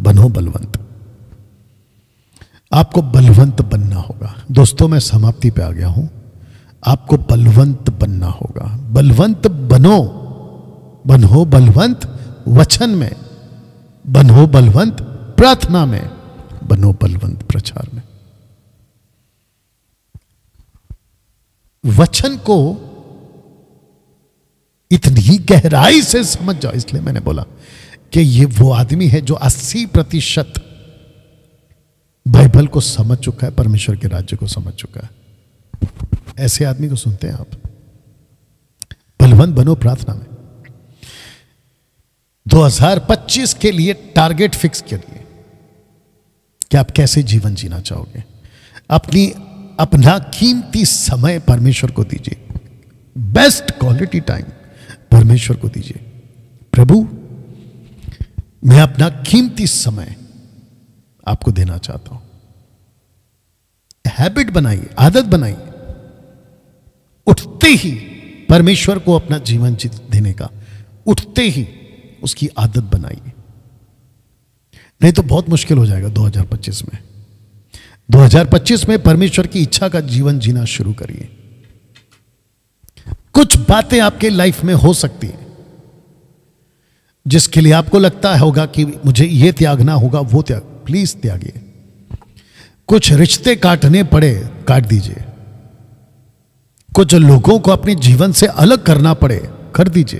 बनो बलवंत। आपको बलवंत बनना होगा। दोस्तों मैं समाप्ति पे आ गया हूं। आपको बलवंत बनना होगा। बलवंत बनो, बनो बलवंत वचन में, बनो बलवंत प्रार्थना में, बनो बलवंत प्रचार में। वचन को इतनी गहराई से समझ जाओ। इसलिए मैंने बोला कि ये वो आदमी है जो 80% बाइबल को समझ चुका है, परमेश्वर के राज्य को समझ चुका है। ऐसे आदमी को सुनते हैं आप। बलवंत बनो प्रार्थना में। 2025 के लिए टारगेट फिक्स करिए कि आप कैसे जीवन जीना चाहोगे। अपना कीमती समय परमेश्वर को दीजिए। बेस्ट क्वालिटी टाइम परमेश्वर को दीजिए। प्रभु मैं अपना कीमती समय आपको देना चाहता हूं। हैबिट बनाइए, आदत बनाइए, उठते ही परमेश्वर को अपना जीवन देने का, उठते ही उसकी आदत बनाइए। नहीं तो बहुत मुश्किल हो जाएगा 2025 में। 2025 में परमेश्वर की इच्छा का जीवन जीना शुरू करिए। कुछ बातें आपके लाइफ में हो सकती हैं जिसके लिए आपको लगता होगा कि मुझे ये त्यागना होगा, वो त्याग, प्लीज त्यागिए। कुछ रिश्ते काटने पड़े, काट दीजिए। कुछ लोगों को अपने जीवन से अलग करना पड़े, कर दीजिए।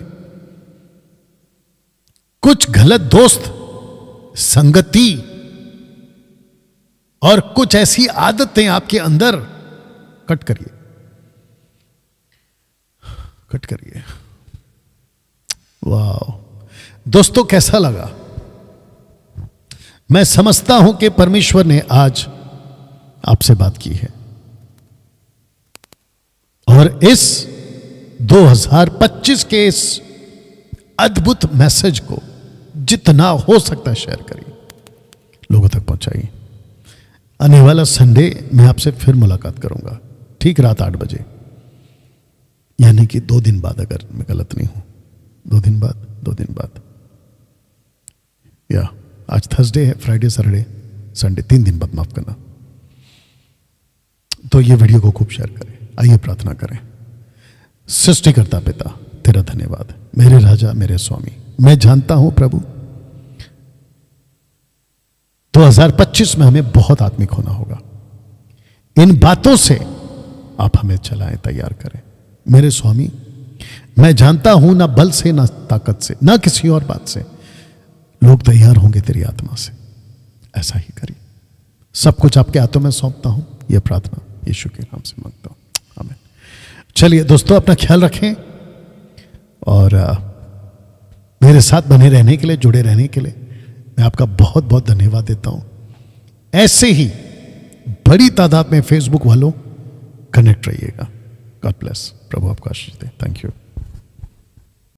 कुछ गलत दोस्त, संगति और कुछ ऐसी आदतें आपके अंदर कट करिए, कट करिए। वाह दोस्तों, कैसा लगा? मैं समझता हूं कि परमेश्वर ने आज आपसे बात की है और इस 2025 के इस अद्भुत मैसेज को जितना हो सकता है शेयर करिए, लोगों तक पहुंचाइए। आने वाला संडे मैं आपसे फिर मुलाकात करूंगा, ठीक रात 8 बजे, यानी कि 2 दिन बाद, अगर मैं गलत नहीं हूं, 2 दिन बाद या आज थर्सडे है, फ्राइडे, सैटरडे, संडे, 3 दिन बाद, माफ करना। तो ये वीडियो को खूब शेयर करें। आइए प्रार्थना करें। सृष्टिकर्ता पिता, तेरा धन्यवाद, मेरे राजा, मेरे स्वामी। मैं जानता हूं प्रभु 2025 में हमें बहुत आत्मिक होना होगा। इन बातों से आप हमें चलाएं, तैयार करें। मेरे स्वामी, मैं जानता हूं ना बल से, ना ताकत से, ना किसी और बात से लोग तैयार होंगे तेरी आत्मा से। ऐसा ही करिए। सब कुछ आपके हाथों में सौंपता हूं। यह प्रार्थना यीशु के नाम से मांगता हूं, आमीन। चलिए दोस्तों, अपना ख्याल रखें और मेरे साथ बने रहने के लिए, जुड़े रहने के लिए मैं आपका बहुत बहुत धन्यवाद देता हूं। ऐसे ही बड़ी तादाद में फेसबुक वालों कनेक्ट रहिएगा। God bless. प्रभु आपको आशीष दे। Thank you.